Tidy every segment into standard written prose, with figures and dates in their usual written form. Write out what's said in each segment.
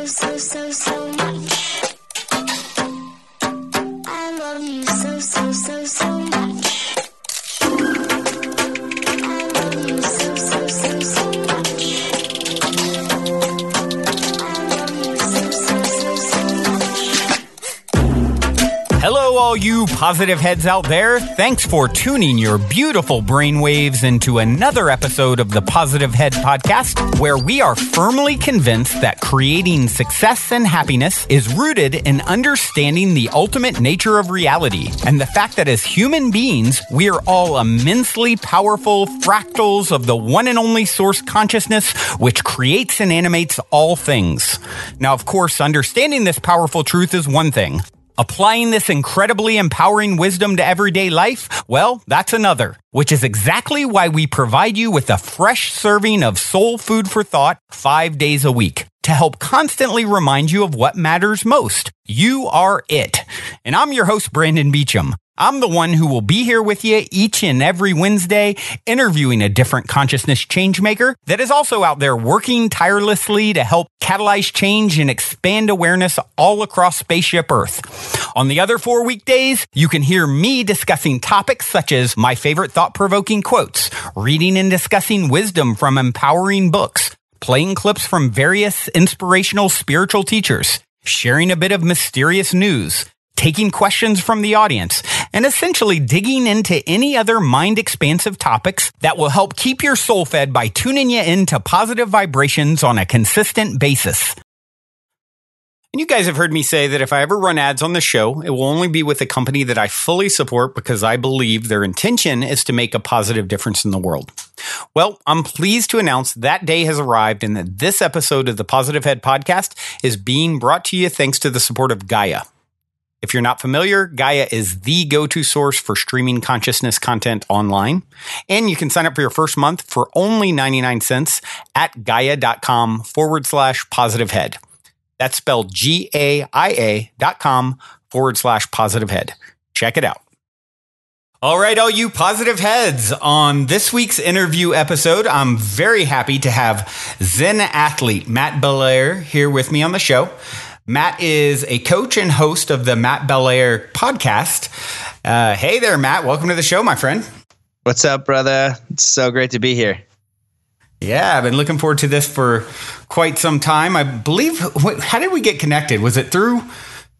so much. I love you so much. I love you so much. I love you so much. Hello, all you positive heads out there. Thanks for tuning your beautiful brainwaves into another episode of the Positive Head Podcast, where we are firmly convinced that creating success and happiness is rooted in understanding the ultimate nature of reality and the fact that as human beings, we are all immensely powerful fractals of the one and only source consciousness, which creates and animates all things. Now, of course, understanding this powerful truth is one thing. Applying this incredibly empowering wisdom to everyday life, well, that's another, which is exactly why we provide you with a fresh serving of soul food for thought 5 days a week to help constantly remind you of what matters most. You are it. And I'm your host, Brandon Beecham. I'm the one who will be here with you each and every Wednesday, interviewing a different consciousness changemaker that is also out there working tirelessly to help catalyze change and expand awareness all across Spaceship Earth. On the other 4 weekdays, you can hear me discussing topics such as my favorite thought-provoking quotes, reading and discussing wisdom from empowering books, playing clips from various inspirational spiritual teachers, sharing a bit of mysterious news, taking questions from the audience, and essentially digging into any other mind-expansive topics that will help keep your soul fed by tuning you into positive vibrations on a consistent basis. And you guys have heard me say that if I ever run ads on the show, it will only be with a company that I fully support because I believe their intention is to make a positive difference in the world. Well, I'm pleased to announce that day has arrived and that this episode of the Positive Head Podcast is being brought to you thanks to the support of Gaia. If you're not familiar, Gaia is the go-to source for streaming consciousness content online. And you can sign up for your first month for only 99 cents at gaia.com/positivehead. That's spelled GAIA.com/positivehead. Check it out. All right, all you positive heads. On this week's interview episode, I'm very happy to have Zen athlete Matt Belair here with me on the show. Matt is a coach and host of the Matt Belair Podcast. Hey there, Matt. Welcome to the show, my friend. What's up, brother? It's so great to be here. Yeah, I've been looking forward to this for quite some time. I believe, how did we get connected? Was it through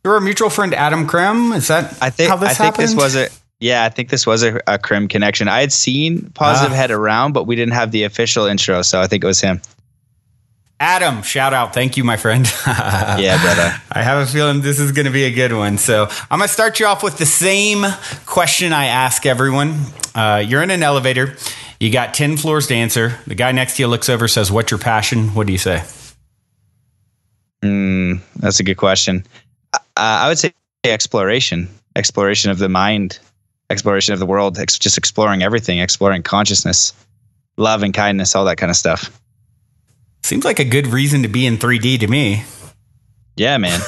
our mutual friend, Adam Krim? Is that how this happened? I think this was a Krim connection. I had seen Positive Head around, but we didn't have the official intro, so I think it was him. Adam, shout out. Thank you, my friend. Yeah, brother. I have a feeling this is going to be a good one. So I'm going to start you off with the same question I ask everyone. You're in an elevator. You got 10 floors to answer. The guy next to you looks over, says, "What's your passion?" What do you say? That's a good question. I would say exploration of the mind, exploration of the world, just exploring everything, exploring consciousness, love and kindness, all that kind of stuff. Seems like a good reason to be in 3D to me. Yeah, man.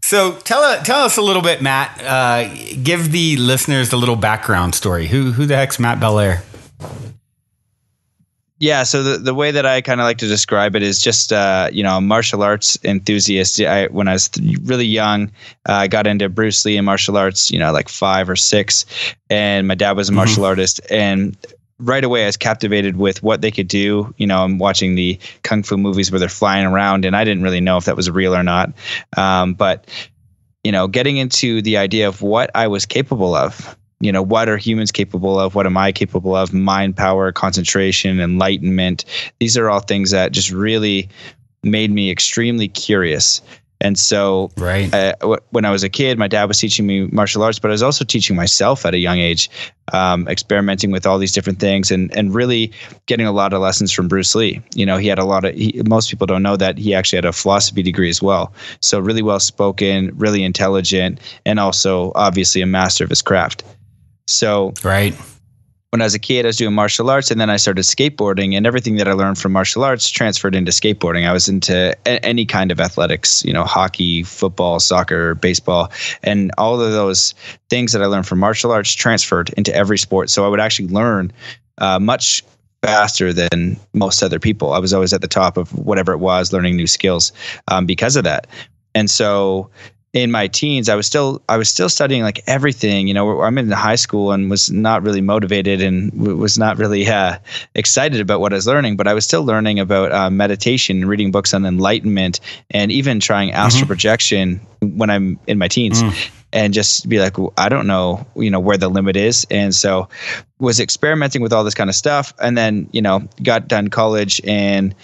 So tell us a little bit, Matt. Give the listeners a little background story. Who the heck's Matt Belair? Yeah, so the way that I kind of like to describe it is just a martial arts enthusiast. When I was really young, I got into Bruce Lee and martial arts, like 5 or 6, and my dad was a martial artist, and right away I was captivated with what they could do. I'm watching the kung fu movies where they're flying around, and I didn't really know if that was real or not. But getting into the idea of what I was capable of. What are humans capable of? What am I capable of? Mind power, concentration, enlightenment. These are all things that just really made me extremely curious. And so when I was a kid, my dad was teaching me martial arts, but I was also teaching myself at a young age, experimenting with all these different things and really getting a lot of lessons from Bruce Lee. He had most people don't know that he actually had a philosophy degree as well. So really well spoken, really intelligent, and also obviously a master of his craft. So when I was a kid, I was doing martial arts, and then I started skateboarding, and everything that I learned from martial arts transferred into skateboarding. I was into any kind of athletics, hockey, football, soccer, baseball, and all of those things that I learned from martial arts transferred into every sport. So I would actually learn much faster than most other people. I was always at the top of whatever it was, learning new skills because of that. And so in my teens, I was still studying like everything. You know, I'm in high school and was not really motivated and was not really excited about what I was learning. But I was still learning about meditation, reading books on enlightenment, and even trying astral projection when I'm in my teens. And just be like, I don't know, where the limit is. And so was experimenting with all this kind of stuff. And then, got done college and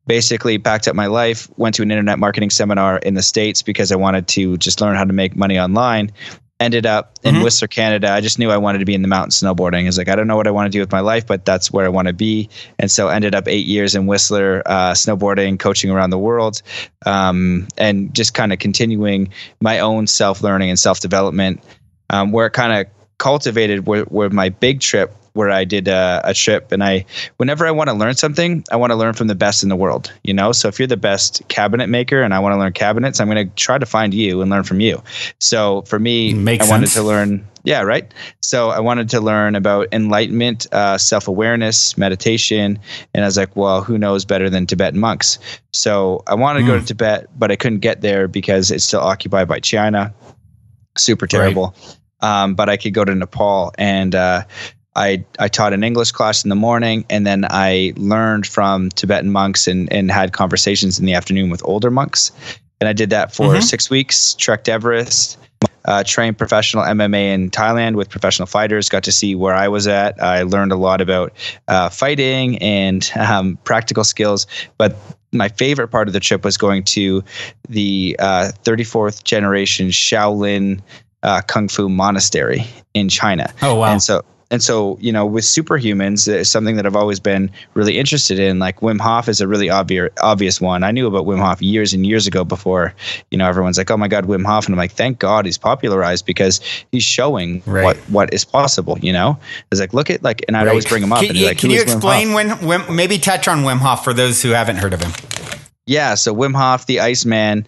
basically packed up my life, went to an internet marketing seminar in the States because I wanted to just learn how to make money online. Ended up in Whistler, Canada. I just knew I wanted to be in the mountain snowboarding. I was like, I don't know what I want to do with my life, but that's where I want to be. And so ended up 8 years in Whistler, snowboarding, coaching around the world, and just kind of continuing my own self-learning and self-development, where it kind of cultivated where my big trip, where I did a trip, and whenever I want to learn something, I want to learn from the best in the world, So if you're the best cabinet maker and I want to learn cabinets, I'm going to try to find you and learn from you. So for me, wanted to learn. Yeah. Right. So I wanted to learn about enlightenment, self-awareness, meditation. And I was like, well, who knows better than Tibetan monks? So I wanted to go to Tibet, but I couldn't get there because it's still occupied by China. Super terrible. Right. But I could go to Nepal, and I taught an English class in the morning, and then I learned from Tibetan monks and had conversations in the afternoon with older monks. And I did that for 6 weeks, trekked Everest, trained professional MMA in Thailand with professional fighters, got to see where I was at. I learned a lot about fighting and practical skills. But my favorite part of the trip was going to the 34th generation Shaolin Kung Fu monastery in China. Oh, wow. And so, with superhumans, it's something that I've always been really interested in. Like Wim Hof is a really obvious one. I knew about Wim Hof years and years ago before, everyone's like, oh my God, Wim Hof. And I'm like, thank God he's popularized because he's showing what is possible, It's like, look at and I'd always bring him up. Can you explain maybe touch on Wim Hof for those who haven't heard of him? Yeah, so Wim Hof, the Iceman,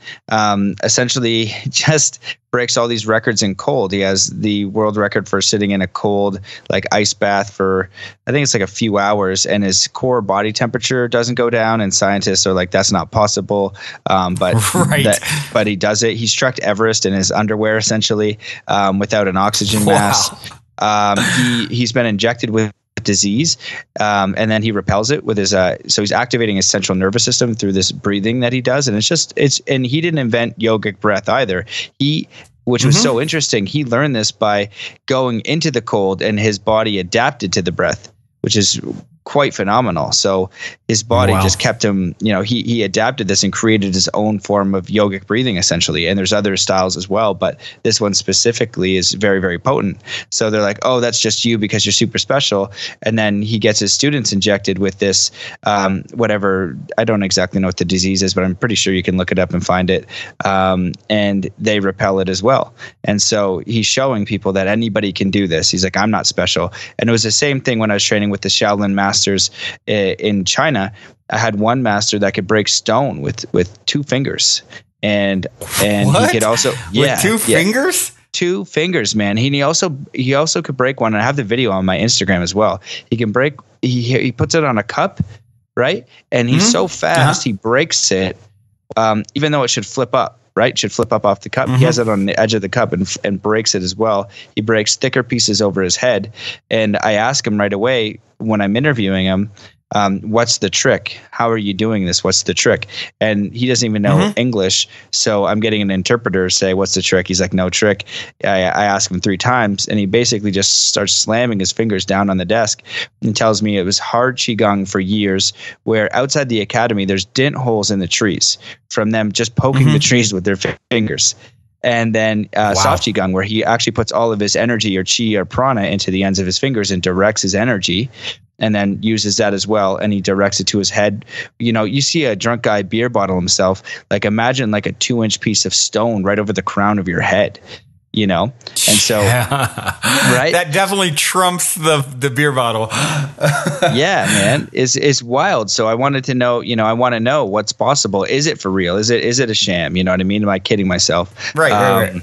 essentially just breaks all these records in cold. He has the world record for sitting in a cold, ice bath for, I think it's a few hours, and his core body temperature doesn't go down. And scientists are like, that's not possible. But he does it. He's trekked Everest in his underwear, essentially, without an oxygen mask. He's been injected with disease, and then he repels it with his so he's activating his central nervous system through this breathing that he does. And and he didn't invent yogic breath either. Which was so interesting. He learned this by going into the cold, and his body adapted to the breath, which is quite phenomenal. So his body just kept him, he adapted this and created his own form of yogic breathing, essentially. And there's other styles as well, but this one specifically is very, very potent. So they're like, oh, that's just you because you're super special. And then he gets his students injected with this, whatever, I don't exactly know what the disease is, but I'm pretty sure you can look it up and find it. And they repel it as well. And so he's showing people that anybody can do this. He's like, I'm not special. And it was the same thing when I was training with the Shaolin masters in China. I had one master that could break stone with 2 fingers, and what? He could also with 2 fingers. 2 fingers, man. He also could break one. And I have the video on my Instagram as well. He can break. He puts it on a cup, right? And he's so fast, he breaks it, even though it should flip up. Right? Should flip up off the cup. He has it on the edge of the cup and breaks it as well. He breaks thicker pieces over his head. And I ask him right away when I'm interviewing him, what's the trick? How are you doing this? What's the trick? And he doesn't even know English. So I'm getting an interpreter to say, what's the trick? He's like, no trick. I ask him 3 times, and he basically just starts slamming his fingers down on the desk and tells me it was hard Qigong for years, where outside the academy, there's dent holes in the trees from them just poking the trees with their fingers. And then soft Qigong, where he actually puts all of his energy or chi or prana into the ends of his fingers and directs his energy, and then uses that as well. And he directs it to his head. You see a drunk guy beer bottle himself. Imagine a 2-inch piece of stone right over the crown of your head. And so, right? That definitely trumps the beer bottle. Yeah, man, it's wild. So I wanted to know, I want to know what's possible. Is it for real? Is it a sham? You know what I mean? Am I kidding myself? Right.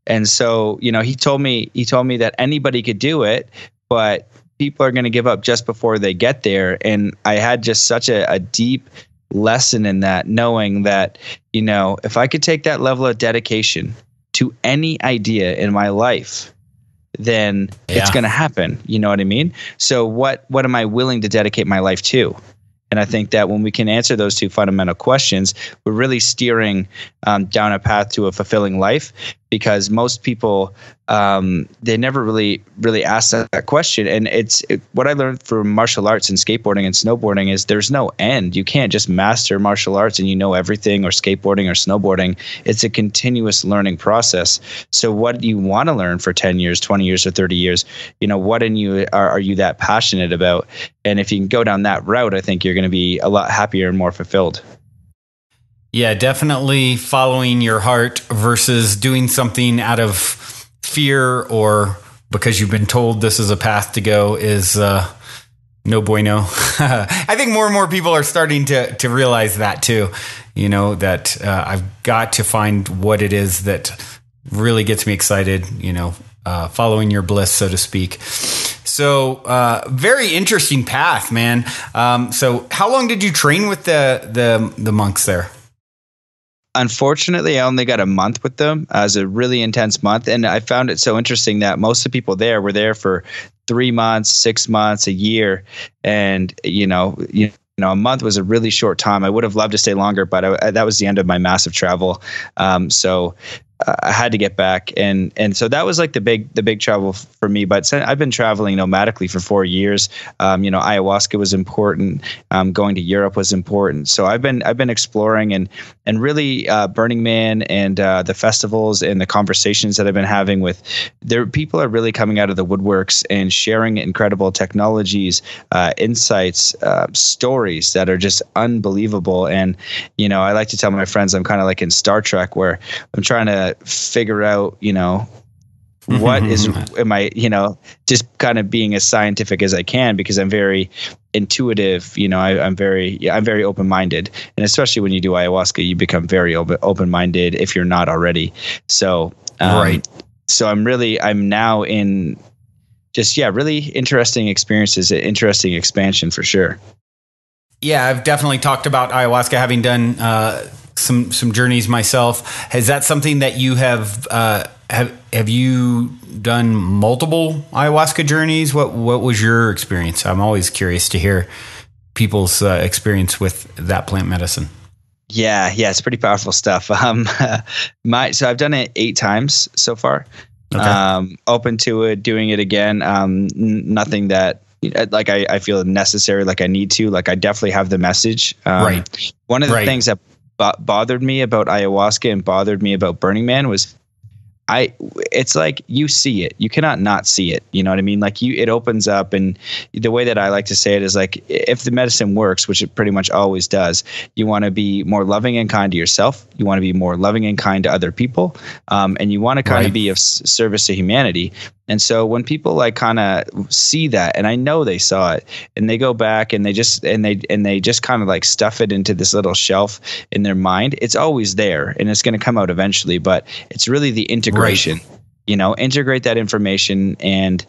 And so, he told me that anybody could do it, but people are going to give up just before they get there. And I had just such a deep lesson in that, knowing that, if I could take that level of dedication to any idea in my life, then it's going to happen. You know what I mean? So what am I willing to dedicate my life to? And I think that when we can answer those two fundamental questions, we're really steering down a path to a fulfilling life, because most people, they never really ask that question. And what I learned from martial arts and skateboarding and snowboarding is there's no end. You can't just master martial arts and everything, or skateboarding or snowboarding. It's a continuous learning process. So what do you want to learn for 10 years, 20 years, or 30 years? What in you are you that passionate about? And if you can go down that route, I think you're going to be a lot happier and more fulfilled. Yeah, definitely following your heart versus doing something out of fear or because you've been told this is a path to go is no bueno. I think more and more people are starting to realize that too, that I've got to find what it is that really gets me excited, following your bliss, so to speak. So very interesting path, man. So how long did you train with the monks there? Unfortunately, I only got a month with them. It was a really intense month. And I found it so interesting that most of the people there were there for 3 months, 6 months, a year. And, a month was a really short time. I would have loved to stay longer, but that was the end of my massive travel. So I had to get back, and so that was like the big travel for me. But I've been traveling nomadically for 4 years. Ayahuasca was important. Going to Europe was important. So I've been exploring and really Burning Man and the festivals and the conversations that I've been having with there. People are really coming out of the woodworks and sharing incredible technologies, insights, stories that are just unbelievable. And I like to tell my friends I'm kind of like in Star Trek, where I'm trying to figure out, what am I, just kind of being as scientific as I can, because I'm very intuitive. I'm very open-minded, and especially when you do ayahuasca, you become very open-minded if you're not already. So, right. So I'm now in just, really interesting experiences, interesting expansion for sure. Yeah, I've definitely talked about ayahuasca, having done some journeys myself. Is that something that you have you done multiple ayahuasca journeys? What was your experience? I'm always curious to hear people's experience with that plant medicine. Yeah, it's pretty powerful stuff. So I've done it 8 times so far. Okay. Open to it, doing it again. Nothing that like I feel necessary, like I need to. Like I definitely have the message. Right. One of the things that bothered me about ayahuasca and bothered me about Burning Man was it's like you see it, you cannot not see it. You know what I mean? Like it opens up, and the way that I like to say it is like, if the medicine works, which it pretty much always does, you want to be more loving and kind to yourself. You want to be more loving and kind to other people. And you want to kind of be of service to humanity. And so when people like kind of see that, and I know they saw it, and they go back and they just kind of like stuff it into this little shelf in their mind, it's always there and it's going to come out eventually. But it's really the integration, integrate that information and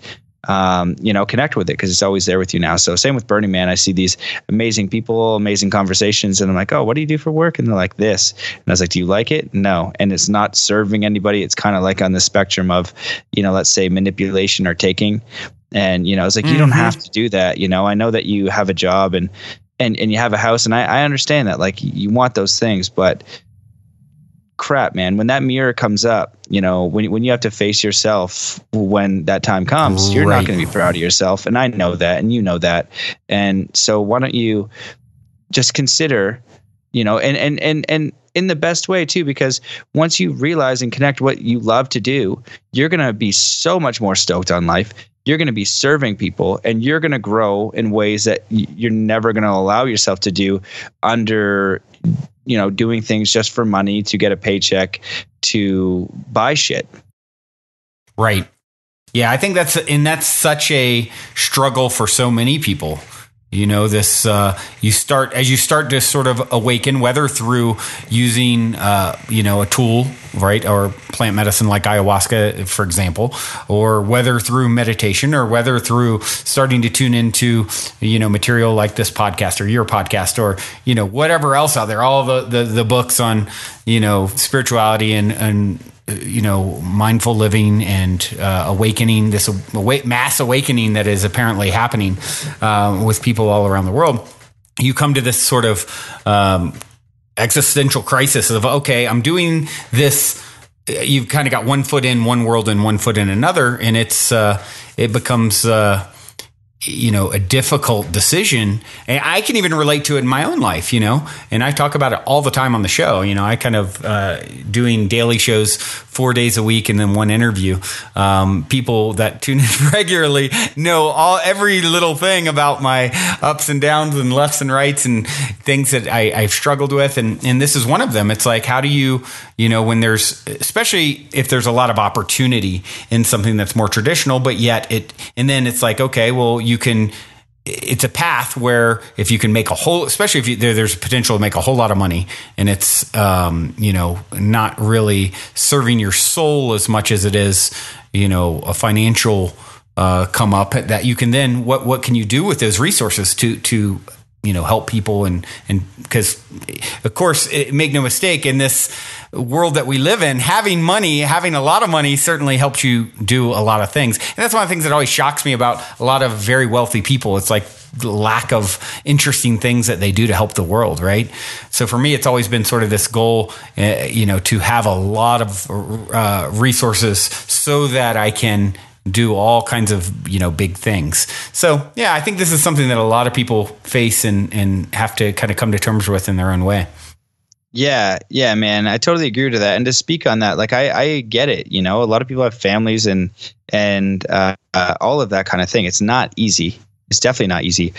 connect with it, because it's always there with you now. So same with Burning Man. I see these amazing people, amazing conversations, and I'm like, oh, what do you do for work? And they're like, this. And I was like, do you like it? No. And it's not serving anybody. It's kind of like on the spectrum of, let's say manipulation or taking. And, it's like, you don't have to do that. I know that you have a job and you have a house, and I understand that, like, you want those things, but crap, man, when that mirror comes up, when you have to face yourself when that time comes, you're not going to be proud of yourself. And I know that, and you know that. And so why don't you just consider, and in the best way too, because once you realize and connect what you love to do, you're going to be so much more stoked on life. You're going to be serving people, and you're going to grow in ways that you're never going to allow yourself to do under, doing things just for money, to get a paycheck, to buy shit. Right. Yeah, I think that's such a struggle for so many people. this you start to sort of awaken, whether through using a tool, right, or plant medicine like ayahuasca, for example, or whether through meditation, or whether through starting to tune into material like this podcast or your podcast, or whatever else out there, all the books on spirituality and mindful living and awakening, this mass awakening that is apparently happening with people all around the world. You come to this sort of existential crisis of, okay, I'm doing this. You've kind of got one foot in one world and one foot in another, and it becomes a difficult decision. And I can even relate to it in my own life, and I talk about it all the time on the show. I kind of doing daily shows 4 days a week and then one interview. People that tune in regularly know every little thing about my ups and downs and lefts and rights and things that I've struggled with. And this is one of them. It's like, how do you, when especially if there's a lot of opportunity in something that's more traditional, but yet and then it's like, okay, well, it's a path where if you can make especially if there's potential to make a whole lot of money, and it's, not really serving your soul as much as it is, a financial come up, that you can then, what can you do with those resources to help people? And because, of course, make no mistake, in this world that we live in, having a lot of money certainly helps you do a lot of things. And that's one of the things that always shocks me about a lot of very wealthy people. It's like the lack of interesting things that they do to help the world, right? So for me, it's always been sort of this goal, to have a lot of resources so that I can do all kinds of, big things. So yeah, I think this is something that a lot of people face and have to kind of come to terms with in their own way. Yeah, man, I totally agree with that. And to speak on that, like I get it. A lot of people have families and all of that kind of thing. It's not easy. It's definitely not easy.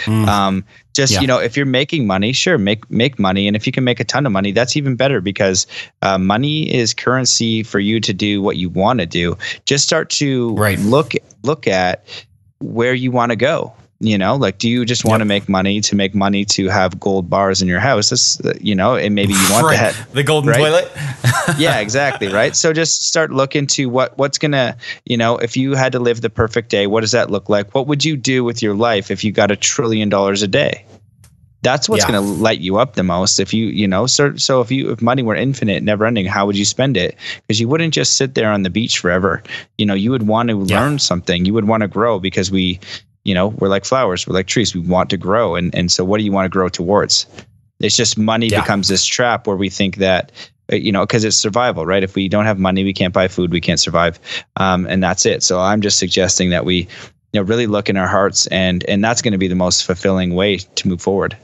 If you're making money, sure, make money. And if you can make a ton of money, that's even better, because money is currency for you to do what you want to do. Just start to look at where you want to go. Do you just want to make money to have gold bars in your house? This, and maybe you want that. The golden toilet. Yeah, exactly. Right. So just start looking to what's going to, if you had to live the perfect day, what does that look like? What would you do with your life if you got $1 trillion a day? That's what's going to light you up the most. If if money were infinite, never ending, how would you spend it? Because you wouldn't just sit there on the beach forever. You would want to learn something. You would want to grow, because we're like flowers, we're like trees. We want to grow. And so what do you want to grow towards? It's just money becomes this trap where we think that, because it's survival, right? If we don't have money, we can't buy food, we can't survive. And that's it. So I'm just suggesting that we, really look in our hearts, and that's going to be the most fulfilling way to move forward.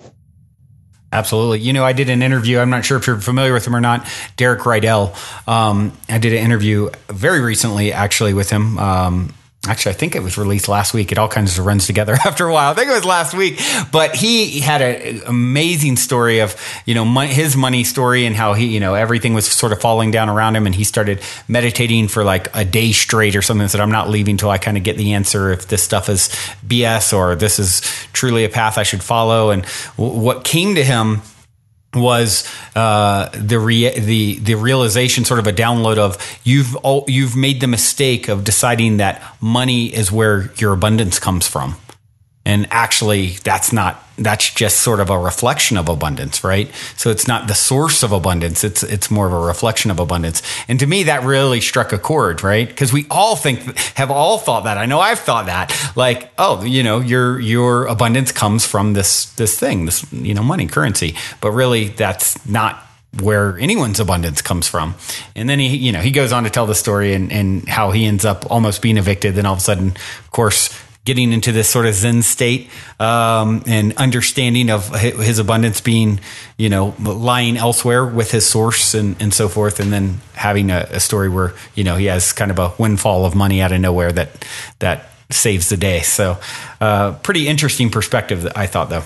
Absolutely. I did an interview. I'm not sure if you're familiar with him or not. Derek Rydell. I did an interview very recently, actually, with him. Actually, I think it was released last week. It all kinds of runs together after a while. I think it was last week. But he had an amazing story of, his money story, and how he, everything was sort of falling down around him. And he started meditating for like a day straight or something. Said, I'm not leaving till I kind of get the answer if this stuff is BS or this is truly a path I should follow. And what came to him was the realization, sort of a download of, you've made the mistake of deciding that money is where your abundance comes from. And actually, that's just sort of a reflection of abundance, right? So it's not the source of abundance. It's more of a reflection of abundance. And to me, that really struck a chord, right? Because we all have thought that. I know I've thought that, like, oh, your abundance comes from this thing, this, money, currency. But really, that's not where anyone's abundance comes from. And then he goes on to tell the story and how he ends up almost being evicted. Then all of a sudden, of course, getting into this sort of Zen state, and understanding of his abundance being, lying elsewhere with his source and so forth. And then having a story where, he has kind of a windfall of money out of nowhere that saves the day. So, pretty interesting perspective, I thought, though.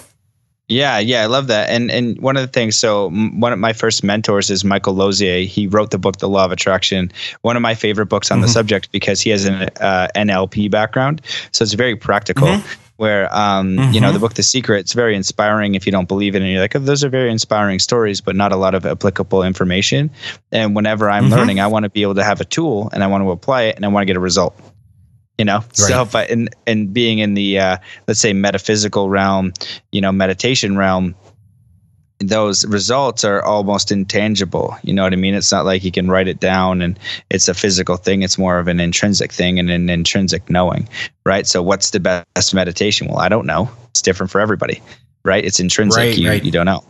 Yeah, I love that. And one of the things, so one of my first mentors is Michael Lozier. He wrote the book, The Law of Attraction, one of my favorite books on the subject, because he has an NLP background. So it's very practical. where, the book, The Secret, it's very inspiring if you don't believe it. And you're like, oh, those are very inspiring stories, but not a lot of applicable information. And whenever I'm learning, I want to be able to have a tool and I want to apply it and I want to get a result. So if and being in the, let's say metaphysical realm, meditation realm, those results are almost intangible. You know what I mean? It's not like you can write it down and it's a physical thing. It's more of an intrinsic thing and an intrinsic knowing, right? So what's the best meditation? Well, I don't know. It's different for everybody, right? It's intrinsic. You don't know.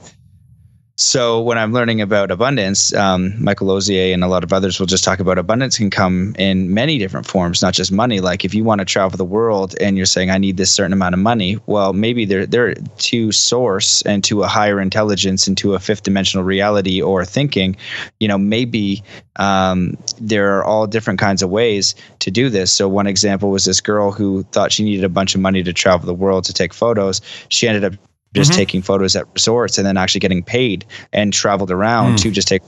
So when I'm learning about abundance, Michael Ozier and a lot of others will just talk about abundance can come in many different forms, not just money. Like if you want to travel the world and you're saying, I need this certain amount of money. Well, maybe they're to source and to a higher intelligence and to a fifth dimensional reality or thinking, maybe there are all different kinds of ways to do this. So one example was this girl who thought she needed a bunch of money to travel the world to take photos. She ended up just taking photos at resorts and then actually getting paid and traveled around to just take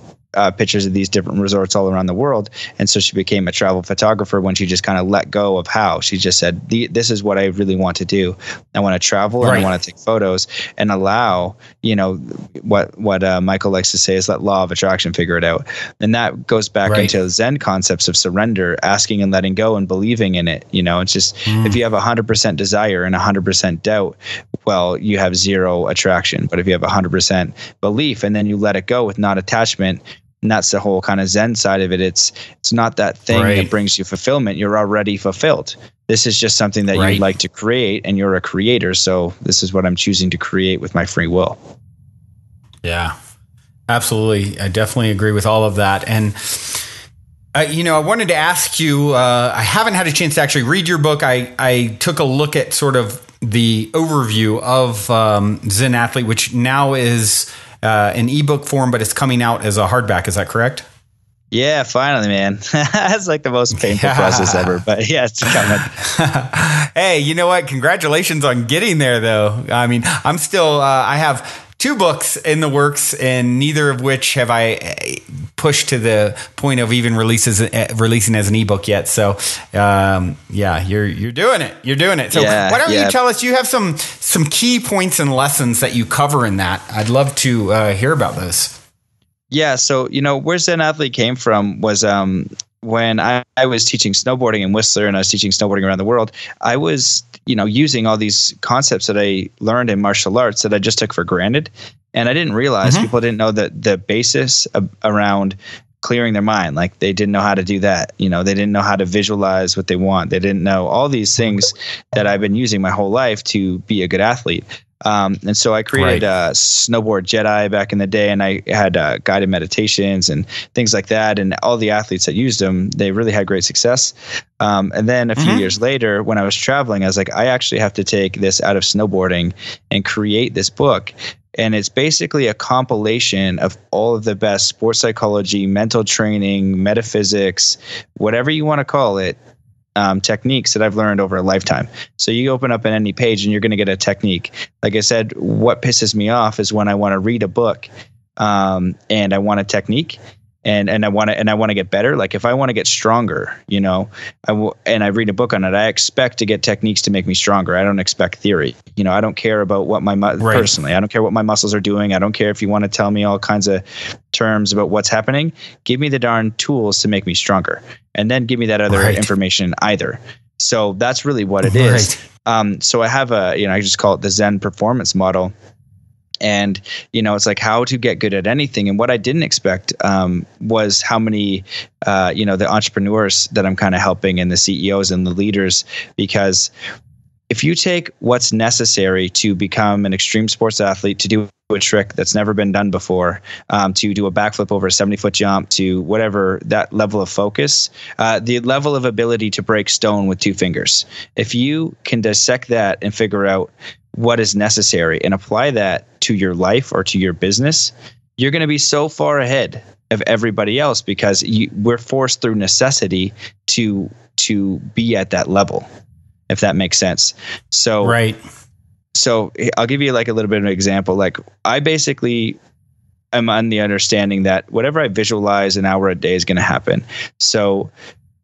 pictures of these different resorts all around the world. And so she became a travel photographer when she just kind of let go of how. She just said, this is what I really want to do. I want to travel and I want to take photos and allow, what Michael likes to say is let law of attraction figure it out. And that goes back into Zen concepts of surrender, asking and letting go and believing in it. It's just, if you have 100% desire and 100% doubt, well, you have zero attraction. But if you have 100% belief and then you let it go with not attachment, and that's the whole kind of Zen side of it. It's not that thing that brings you fulfillment. You're already fulfilled. This is just something that you'd like to create, and you're a creator. So this is what I'm choosing to create with my free will. Yeah, absolutely. I definitely agree with all of that. And I wanted to ask you, I haven't had a chance to actually read your book. I took a look at sort of the overview of Zen Athlete, which now is an ebook form, but it's coming out as a hardback. Is that correct? Yeah, finally, man. That's like the most painful process ever, but yeah, it's coming. Hey, you know what? Congratulations on getting there, though. I mean, I'm still, I have 2 books in the works, and neither of which have I pushed to the point of even releasing as an ebook yet. So, you're doing it. You're doing it. So why don't you tell us, you have some key points and lessons that you cover in that. I'd love to hear about those. Yeah. So, where Zen Athlete came from was when I was teaching snowboarding in Whistler and I was teaching snowboarding around the world, I was, using all these concepts that I learned in martial arts that I just took for granted. And I didn't realize people didn't know that the basis around clearing their mind. Like they didn't know how to do that. They didn't know how to visualize what they want. They didn't know all these things that I've been using my whole life to be a good athlete. And so I created Snowboard Jedi back in the day, and I had guided meditations and things like that. And all the athletes that used them, they really had great success. And then a few years later, when I was traveling, I was like, I actually have to take this out of snowboarding and create this book. And it's basically a compilation of all of the best sports psychology, mental training, metaphysics, whatever you want to call it, techniques that I've learned over a lifetime. So you open up in any page and you're going to get a technique. Like I said, what pisses me off is when I want to read a book and I want a technique and I want to get better. Like if I want to get stronger, and I read a book on it, I expect to get techniques to make me stronger. I don't expect theory. I don't care about what personally, I don't care what my muscles are doing. I don't care if you want to tell me all kinds of terms about what's happening. Give me the darn tools to make me stronger. And then give me that other information either. So that's really what it is. So I have I just call it the Zen performance model. And, it's like how to get good at anything. And what I didn't expect was how many, the entrepreneurs that I'm kind of helping and the CEOs and the leaders, because if you take what's necessary to become an extreme sports athlete, to do a trick that's never been done before, to do a backflip over a 70-foot jump, to whatever, that level of focus, the level of ability to break stone with 2 fingers. If you can dissect that and figure out what is necessary and apply that to your life or to your business, you're going to be so far ahead of everybody else because we're forced through necessity to be at that level, if that makes sense. So, So I'll give you like a little bit of an example. Like I basically am on the understanding that whatever I visualize an hour a day is going to happen. So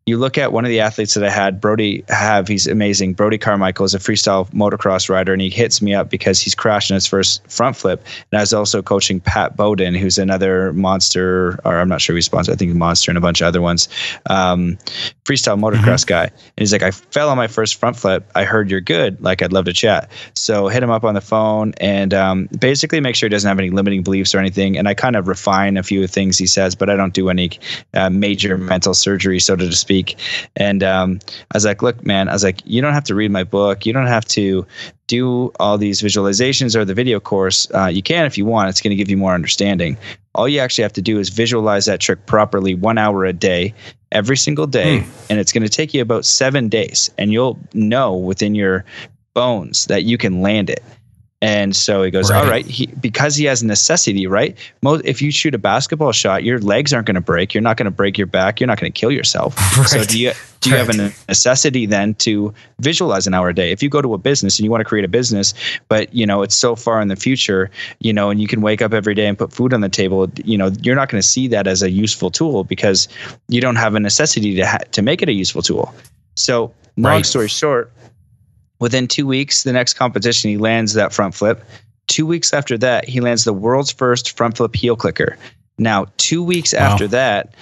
You look at one of the athletes that I had, he's amazing. Brody Carmichael is a freestyle motocross rider, and he hits me up because he's crashing his first front flip. And I was also coaching Pat Bowden, who's another monster, or I'm not sure he's sponsored, I think Monster and a bunch of other ones, freestyle motocross guy. And he's like, I fell on my first front flip. I heard you're good. Like, I'd love to chat. So hit him up on the phone and basically make sure he doesn't have any limiting beliefs or anything. And I kind of refine a few things he says, but I don't do any major mental surgery, so to speak. And I was like, look, man, I was like, you don't have to read my book. You don't have to do all these visualizations or the video course. You can if you want. It's going to give you more understanding. All you actually have to do is visualize that trick properly 1 hour a day, every single day. And it's going to take you about 7 days. And you'll know within your bones that you can land it. And so he goes, all right, because he has a necessity, right? If you shoot a basketball shot, your legs aren't going to break. You're not going to break your back. You're not going to kill yourself. Right. So do you have a necessity then to visualize an hour a day? If you go to a business and you want to create a business, but it's so far in the future, and you can wake up every day and put food on the table, you're not going to see that as a useful tool because you don't have a necessity to make it a useful tool. So long story short, within 2 weeks, the next competition, he lands that front flip. 2 weeks after that, he lands the world's first front flip heel clicker. Now, 2 weeks after that,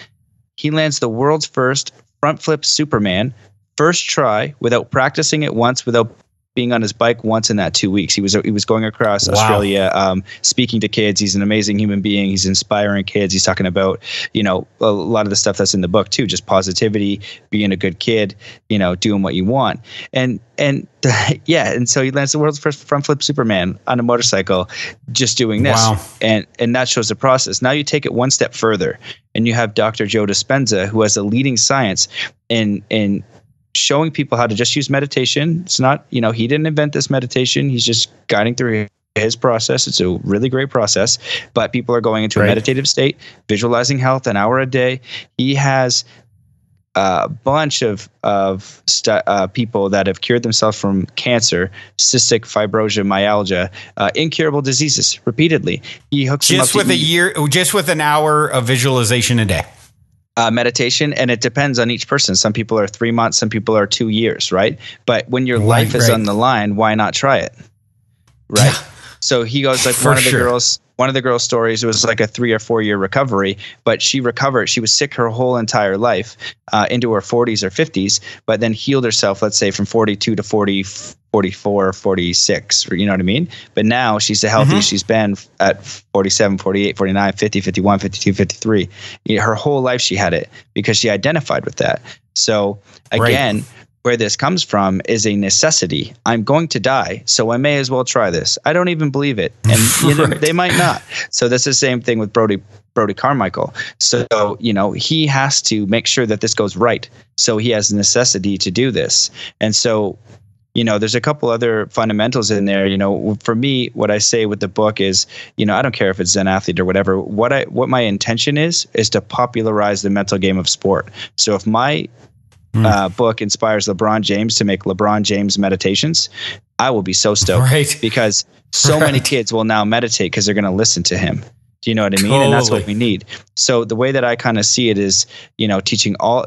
he lands the world's first front flip Superman, first try, without practicing it once, without being on his bike once in that 2 weeks. He was going across Australia, speaking to kids. He's an amazing human being. He's inspiring kids. He's talking about, a lot of the stuff that's in the book too, just positivity, being a good kid, doing what you want. And so he lands the world's first front flip Superman on a motorcycle, just doing this. Wow. And that shows the process. Now you take it one step further, and you have Dr. Joe Dispenza, who has a leading science in showing people how to just use meditation. It's not, he didn't invent this meditation. He's just guiding through his process. It's a really great process, but people are going into a meditative state, visualizing health an hour a day. He has a bunch of people that have cured themselves from cancer, cystic fibrosis, myalgia, incurable diseases repeatedly. He hooks just them up just with an hour of visualization a day. Meditation, and it depends on each person. Some people are 3 months, some people are 2 years, right? But when your life is on the line, why not try it, right? Yeah. So he goes like one of the girls' stories, it was like a 3 or 4 year recovery, but she recovered. She was sick her whole entire life into her 40s or 50s, but then healed herself, let's say from 42 to 40, 44, 46, you know what I mean? But now she's the healthiest she's been at 47, 48, 49, 50, 51, 52, 53. Her whole life she had it because she identified with that. So again, where this comes from is a necessity. I'm going to die, so I may as well try this. I don't even believe it, and they might not. So that's the same thing with Brody Carmichael. So he has to make sure that this goes right. So he has a necessity to do this, and so there's a couple other fundamentals in there. For me, what I say with the book is, I don't care if it's Zen Athlete or whatever. What my intention is to popularize the mental game of sport. So if my book inspires LeBron James to make LeBron James meditations, I will be so stoked because so many kids will now meditate because they're going to listen to him. Do you know what I mean? Totally. And that's what we need. So the way that I kind of see it is, teaching all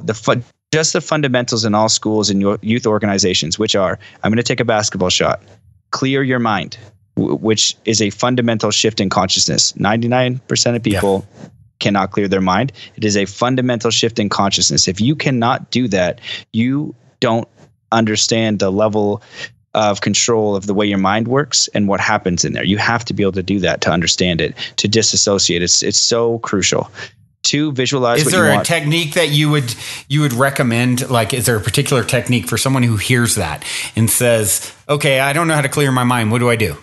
just the fundamentals in all schools and your youth organizations, which are, I'm going to take a basketball shot, clear your mind, which is a fundamental shift in consciousness. 99% of people cannot clear their mind. It is a fundamental shift in consciousness. If you cannot do that, you don't understand the level of control of the way your mind works and what happens in there. You have to be able to do that to understand it, to disassociate. It's so crucial. To visualize. Is there a technique that you would recommend? Like, is there a particular technique for someone who hears that and says, okay, I don't know how to clear my mind. What do I do?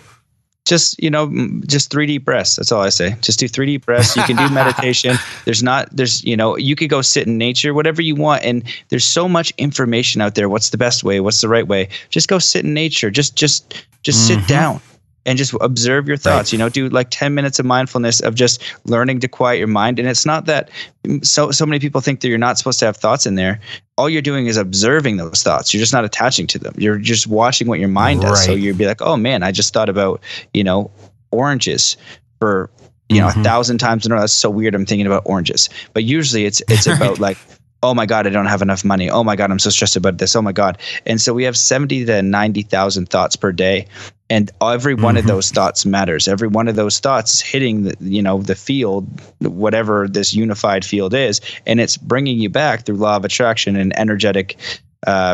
Just 3 deep breaths. That's all I say. Just do 3 deep breaths. You can do meditation. You could go sit in nature, whatever you want. And there's so much information out there. What's the best way? What's the right way? Just go sit in nature. Just sit down and just observe your thoughts. Do like 10 minutes of mindfulness of just learning to quiet your mind. And it's not that so many people think that you're not supposed to have thoughts in there. All you're doing is observing those thoughts. You're just not attaching to them. You're just watching what your mind does. So you'd be like, oh man, I just thought about, oranges for, 1,000 times in a row. That's so weird. I'm thinking about oranges, but usually it's about like oh my God, I don't have enough money. Oh my God, I'm so stressed about this. Oh my God. And so we have 70 to 90,000 thoughts per day. And every one of those thoughts matters. Every one of those thoughts is hitting the field, whatever this unified field is, and it's bringing you back through law of attraction and energetic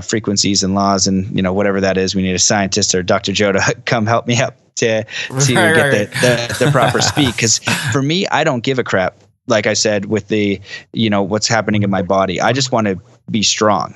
frequencies and laws, and whatever that is. We need a scientist or Dr. Joe to come help me up to get the proper speak. Because for me, I don't give a crap. Like I said, with the what's happening in my body, I just want to be strong.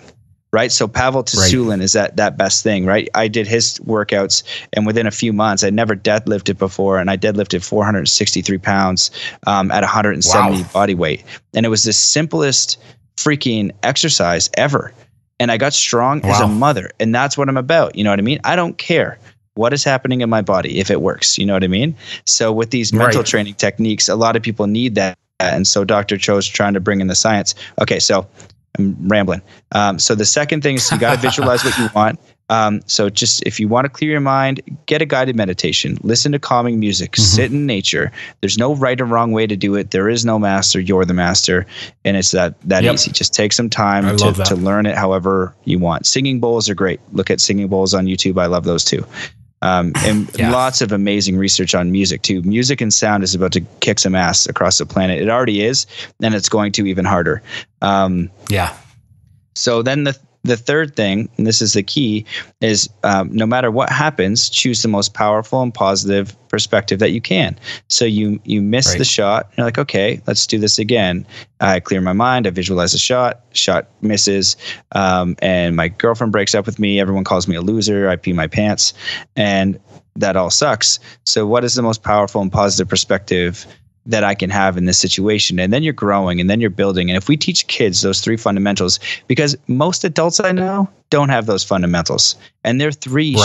Right. So Pavel Tsulin is that best thing, right? I did his workouts, and within a few months, I never deadlifted before. And I deadlifted 463 pounds at 170 body weight. And it was the simplest freaking exercise ever. And I got strong as a mother. And that's what I'm about. You know what I mean? I don't care what is happening in my body if it works. You know what I mean? So with these mental training techniques, a lot of people need that. And so Dr. Cho's trying to bring in the science. Okay, so I'm rambling. So the second thing is you got to visualize what you want. So just if you want to clear your mind, get a guided meditation, listen to calming music, sit in nature. There's no right or wrong way to do it. There is no master. You're the master. And it's that easy. Just take some time to learn it however you want. Singing bowls are great. Look at singing bowls on YouTube. I love those too. And lots of amazing research on music too. Music and sound is about to kick some ass across the planet. It already is, and it's going to even harder. So then the third thing, and this is the key, is no matter what happens, choose the most powerful and positive perspective that you can. So you miss the shot. You're like, okay, let's do this again. I clear my mind. I visualize a shot misses. And my girlfriend breaks up with me. Everyone calls me a loser. I pee my pants, and that all sucks. So what is the most powerful and positive perspective that I can have in this situation? And then you're growing, and then you're building. And if we teach kids those three fundamentals, because most adults I know don't have those fundamentals, and they're three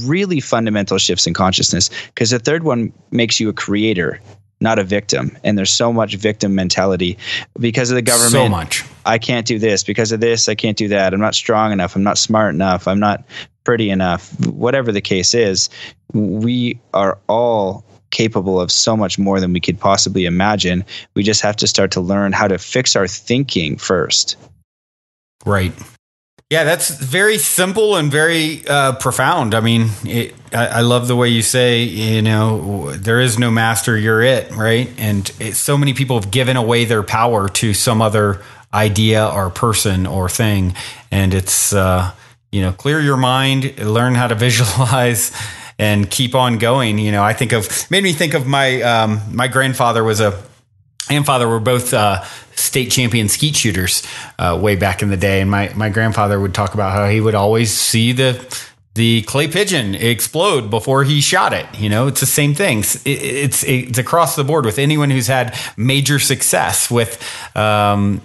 really fundamental shifts in consciousness, because the third one makes you a creator, not a victim. And there's so much victim mentality because of the government. So much. I can't do this because of this. I can't do that. I'm not strong enough. I'm not smart enough. I'm not pretty enough. Whatever the case is, we are all capable of so much more than we could possibly imagine. We just have to start to learn how to fix our thinking first. Right. Yeah, that's very simple and very profound. I mean, I love the way you say, there is no master, you're it, right? And so many people have given away their power to some other idea or person or thing. And it's, clear your mind, learn how to visualize, and keep on going. Made me think of my my grandfather and father were both state champion skeet shooters way back in the day. And my grandfather would talk about how he would always see the clay pigeon explode before he shot it. It's the same thing. It's across the board with anyone who's had major success with, whether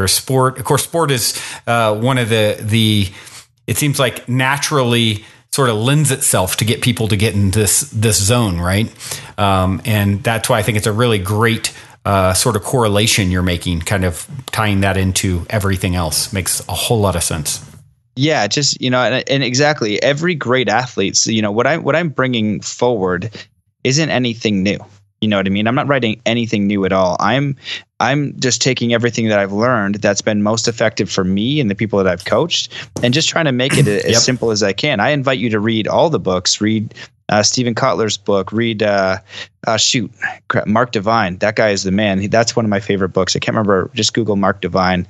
a sport. Of course, sport is one of the. It seems like naturally sort of lends itself to get people to get in this zone, right? And that's why I think it's a really great sort of correlation you're making, kind of tying that into everything else. Makes a whole lot of sense. Yeah, just and exactly, every great athlete. So, what I'm bringing forward isn't anything new. You know what I mean? I'm not writing anything new at all. I'm just taking everything that I've learned that's been most effective for me and the people that I've coached, and just trying to make it as simple as I can. I invite you to read all the books. Read Stephen Kotler's book. Read Mark Divine. That guy is the man. That's one of my favorite books. I can't remember. Just Google Mark Divine.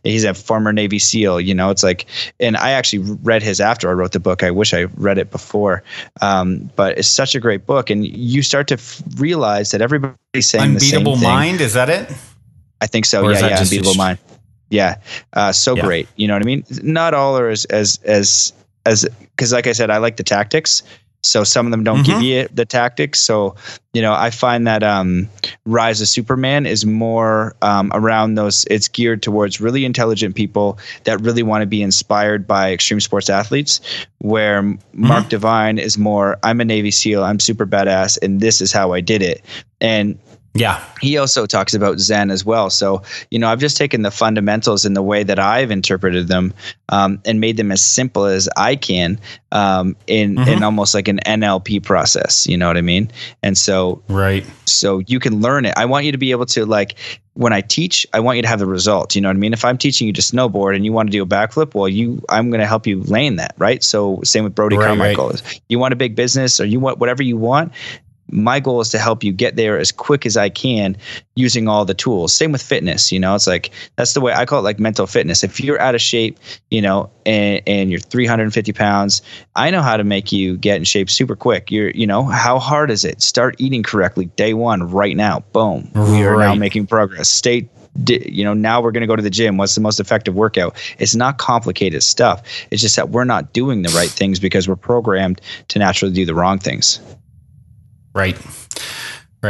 He's a former Navy SEAL. It's like, and I actually read his after I wrote the book. I wish I read it before. But it's such a great book, and you start to realize that everybody's saying the same thing. Unbeatable Mind. Is that it? I think so. Yeah. Unbeatable Mind. Yeah. Great. You know what I mean? Not all are as because like I said, I like the tactics. So some of them don't give you the tactics. So, I find that Rise of Superman is more around those. It's geared towards really intelligent people that really want to be inspired by extreme sports athletes, where Mark Divine is more, I'm a Navy SEAL, I'm super badass, and this is how I did it. And Yeah. He also talks about Zen as well. So, I've just taken the fundamentals in the way that I've interpreted them and made them as simple as I can in almost like an NLP process. You know what I mean? And so, so you can learn it. I want you to be able to, like, when I teach, I want you to have the result. You know what I mean? If I'm teaching you to snowboard and you want to do a backflip, well, I'm going to help you land that, right? So same with Brody Carmichael. You want a big business, or you want whatever you want. My goal is to help you get there as quick as I can using all the tools. Same with fitness. It's like, that's the way I call it, like mental fitness. If you're out of shape, and you're 350 pounds, I know how to make you get in shape super quick. How hard is it? Start eating correctly day one right now. Boom. We are now making progress. Now we're going to go to the gym. What's the most effective workout? It's not complicated stuff. It's just that we're not doing the right things because we're programmed to naturally do the wrong things. Right. All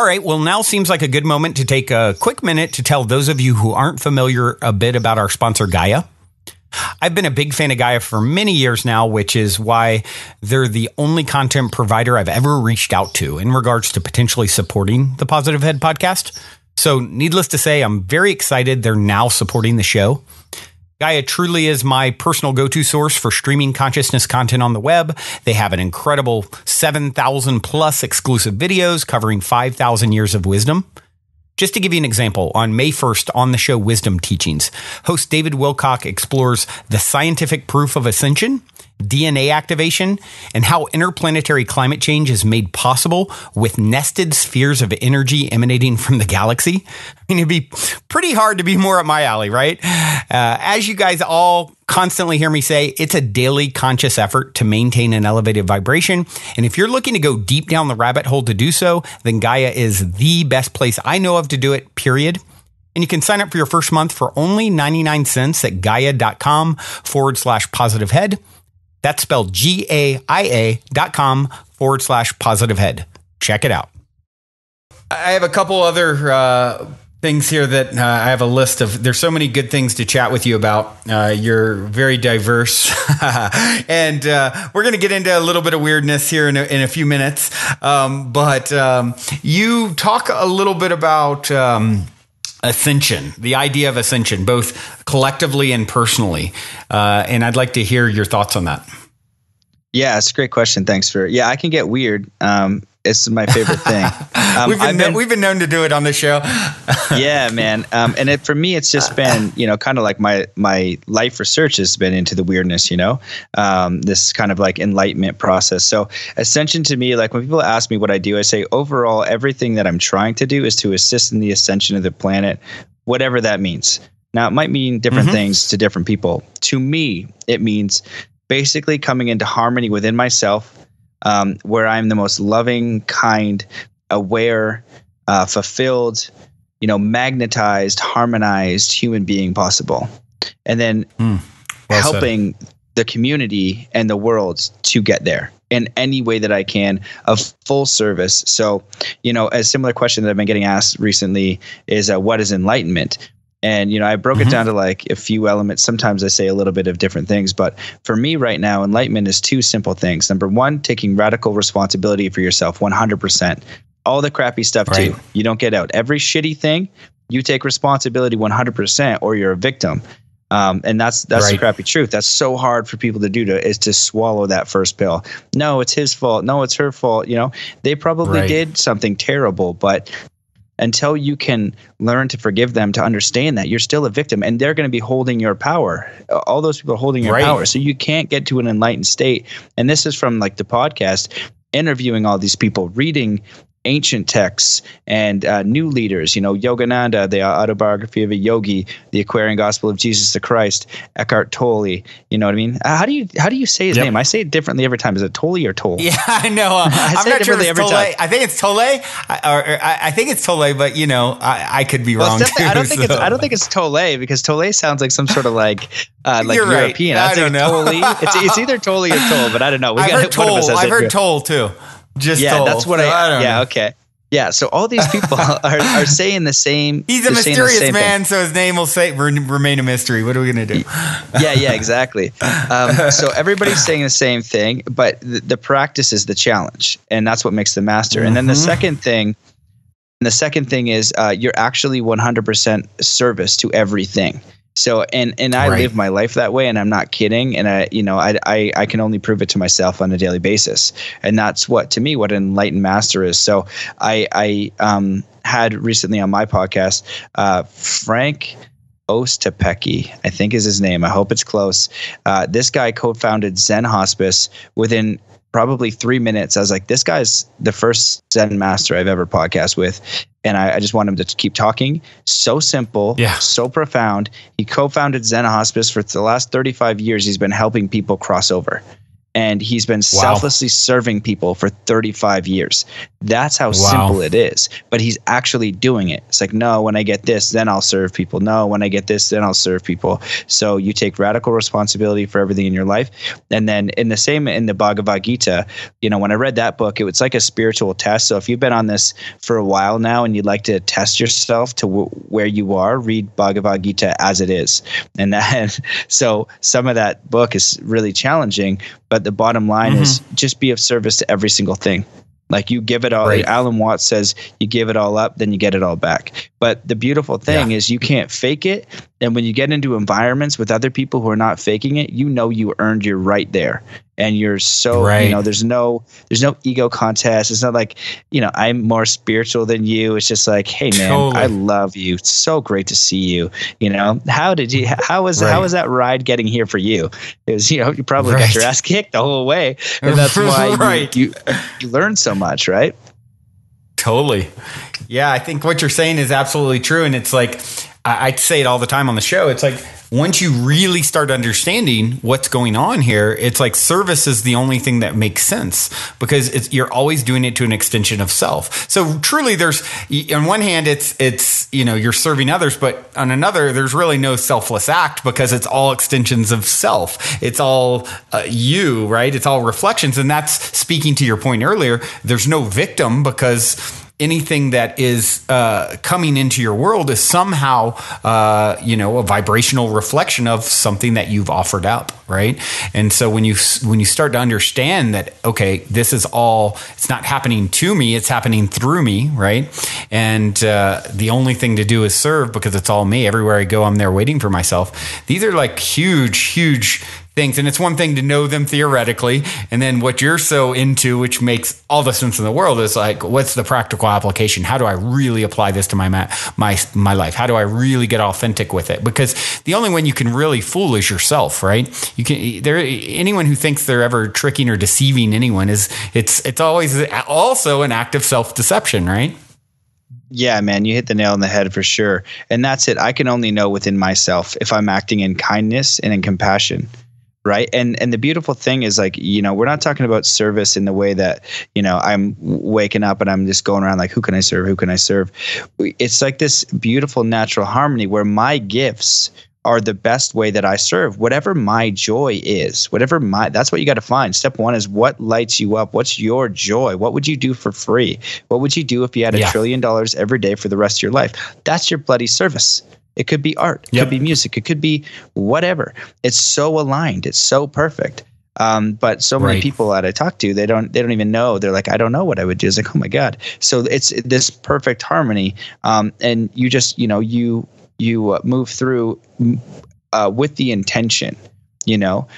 right. Well, now seems like a good moment to take a quick minute to tell those of you who aren't familiar a bit about our sponsor, Gaia. I've been a big fan of Gaia for many years now, which is why they're the only content provider I've ever reached out to in regards to potentially supporting the Positive Head podcast. So needless to say, I'm very excited they're now supporting the show. Gaia truly is my personal go-to source for streaming consciousness content on the web. They have an incredible 7,000 plus exclusive videos covering 5,000 years of wisdom. Just to give you an example, on May 1st on the show Wisdom Teachings, host David Wilcock explores the scientific proof of ascension, DNA activation, and how interplanetary climate change is made possible with nested spheres of energy emanating from the galaxy. I mean, it'd be pretty hard to be more up my alley, right? As you guys all constantly hear me say, it's a daily conscious effort to maintain an elevated vibration. And if you're looking to go deep down the rabbit hole to do so, then Gaia is the best place I know of to do it, period. And you can sign up for your first month for only 99 cents at gaia.com/positivehead. That's spelled GAIA.com/positivehead. Check it out. I have a couple other things here that I have a list of. There's so many good things to chat with you about. You're very diverse. And we're going to get into a little bit of weirdness here in a few minutes. But you talk a little bit about ascension, the idea of ascension, both collectively and personally. And I'd like to hear your thoughts on that. Yeah, it's a great question. Thanks I can get weird. It's my favorite thing. We've been known to do it on the show. Yeah, man. And for me, it's just been, kind of like my life research has been into the weirdness, this kind of like enlightenment process. So ascension to me, like when people ask me what I do, I say overall, everything that I'm trying to do is to assist in the ascension of the planet, whatever that means. Now, it might mean different things to different people. To me, it means basically coming into harmony within myself, where I'm the most loving, kind, aware, fulfilled, magnetized, harmonized human being possible. And then helping the community and the world to get there in any way that I can, of full service. So, a similar question that I've been getting asked recently is, what is enlightenment? And, I broke it down to like a few elements. Sometimes I say a little bit of different things, but for me right now, enlightenment is two simple things. Number one, taking radical responsibility for yourself, 100%. All the crappy stuff too. You don't get out. Every shitty thing, you take responsibility 100%, or you're a victim. And that's the crappy truth. That's so hard for people to do, is to swallow that first pill. No, it's his fault. No, it's her fault. They probably did something terrible, but until you can learn to forgive them, to understand that you're still a victim and they're going to be holding your power. All those people are holding your power. So you can't get to an enlightened state. And this is from like the podcast, interviewing all these people, reading ancient texts and new leaders, Yogananda, the autobiography of a yogi, the Aquarian Gospel of Jesus the Christ, Eckhart Tolle. You know what I mean? How do you say his name? I say it differently every time. Is it Tolle or Tolle? Yeah, I know. I'm not sure it's Tolle. Time. I think it's Tolle. I think it's Tolle, but I could be wrong too. I don't think it's Tolle, because Tolle sounds like some sort of like European. I don't know. It's either Tolle or Toll, but I don't know. I've heard Toll too. Just yeah, Toll. that's what I don't know. Okay. Yeah, so all these people are saying the same. He's a mysterious man, so his name will remain a mystery. What are we going to do? Yeah, exactly. So everybody's saying the same thing, but the practice is the challenge, and that's what makes the master. And then the second thing is you're actually 100% service to everything. So and I live my life that way, and I'm not kidding. And I can only prove it to myself on a daily basis, and that's what an enlightened master is. So I had recently on my podcast Frank Ostapeki, I think is his name. I hope it's close. This guy co-founded Zen Hospice within probably 3 minutes. I was like, this guy's the first Zen master I've ever podcast with. And I just want him to keep talking. So simple, so profound. He co-founded Zen Hospice. For the last 35 years. He's been helping people cross over. And he's been selflessly serving people for 35 years. That's how simple it is. But he's actually doing it. It's like, no, when I get this, then I'll serve people. No, when I get this, then I'll serve people. So you take radical responsibility for everything in your life. And then in the Bhagavad Gita, when I read that book, it was like a spiritual test. So if you've been on this for a while now and you'd like to test yourself to where you are, read Bhagavad Gita as it is. And so some of that book is really challenging, but the bottom line is just be of service to every single thing. Like you give it all. Right. Alan Watts says you give it all up, then you get it all back. But the beautiful thing is you can't fake it. And when you get into environments with other people who are not faking it, you earned your right there. And you're so, there's no ego contest. It's not like, I'm more spiritual than you. It's just like, hey man, I love you. It's so great to see you. How was that ride getting here for you? It was, you probably got your ass kicked the whole way. And that's why you learn so much, right? Totally. Yeah. I think what you're saying is absolutely true. And it's like, I say it all the time on the show. It's like, once you really start understanding what's going on here, it's like service is the only thing that makes sense because you're always doing it to an extension of self. So truly there's, on one hand, it's you're serving others, but on another, there's really no selfless act because it's all extensions of self. It's all you, right? It's all reflections. And that's speaking to your point earlier. There's no victim because anything that is coming into your world is somehow, a vibrational reflection of something that you've offered up, right? And so when you start to understand that, okay, this is all, it's not happening to me, it's happening through me, right? And the only thing to do is serve because it's all me. Everywhere I go, I'm there waiting for myself. These are like huge things. And it's one thing to know them theoretically. And then what you're so into, which makes all the sense in the world, is like, what's the practical application? How do I really apply this to my life? How do I really get authentic with it? Because the only one you can really fool is yourself, right? Anyone who thinks they're ever tricking or deceiving anyone it's always also an act of self-deception, right? Yeah, man, you hit the nail on the head for sure. And that's it. I can only know within myself if I'm acting in kindness and in compassion. Right. And the beautiful thing is like, we're not talking about service in the way that, I'm waking up and I'm just going around like, who can I serve? Who can I serve? It's like this beautiful natural harmony where my gifts are the best way that I serve. Whatever my joy is, that's what you got to find. Step one is what lights you up? What's your joy? What would you do for free? What would you do if you had $1 trillion every day for the rest of your life? That's your bloody service. It could be art, it could be music, it could be whatever. It's so aligned, it's so perfect. But so many people that I talk to, they don't even know. They're like, I don't know what I would do. It's like, oh my God. So it's this perfect harmony. And you just, you move through with the intention.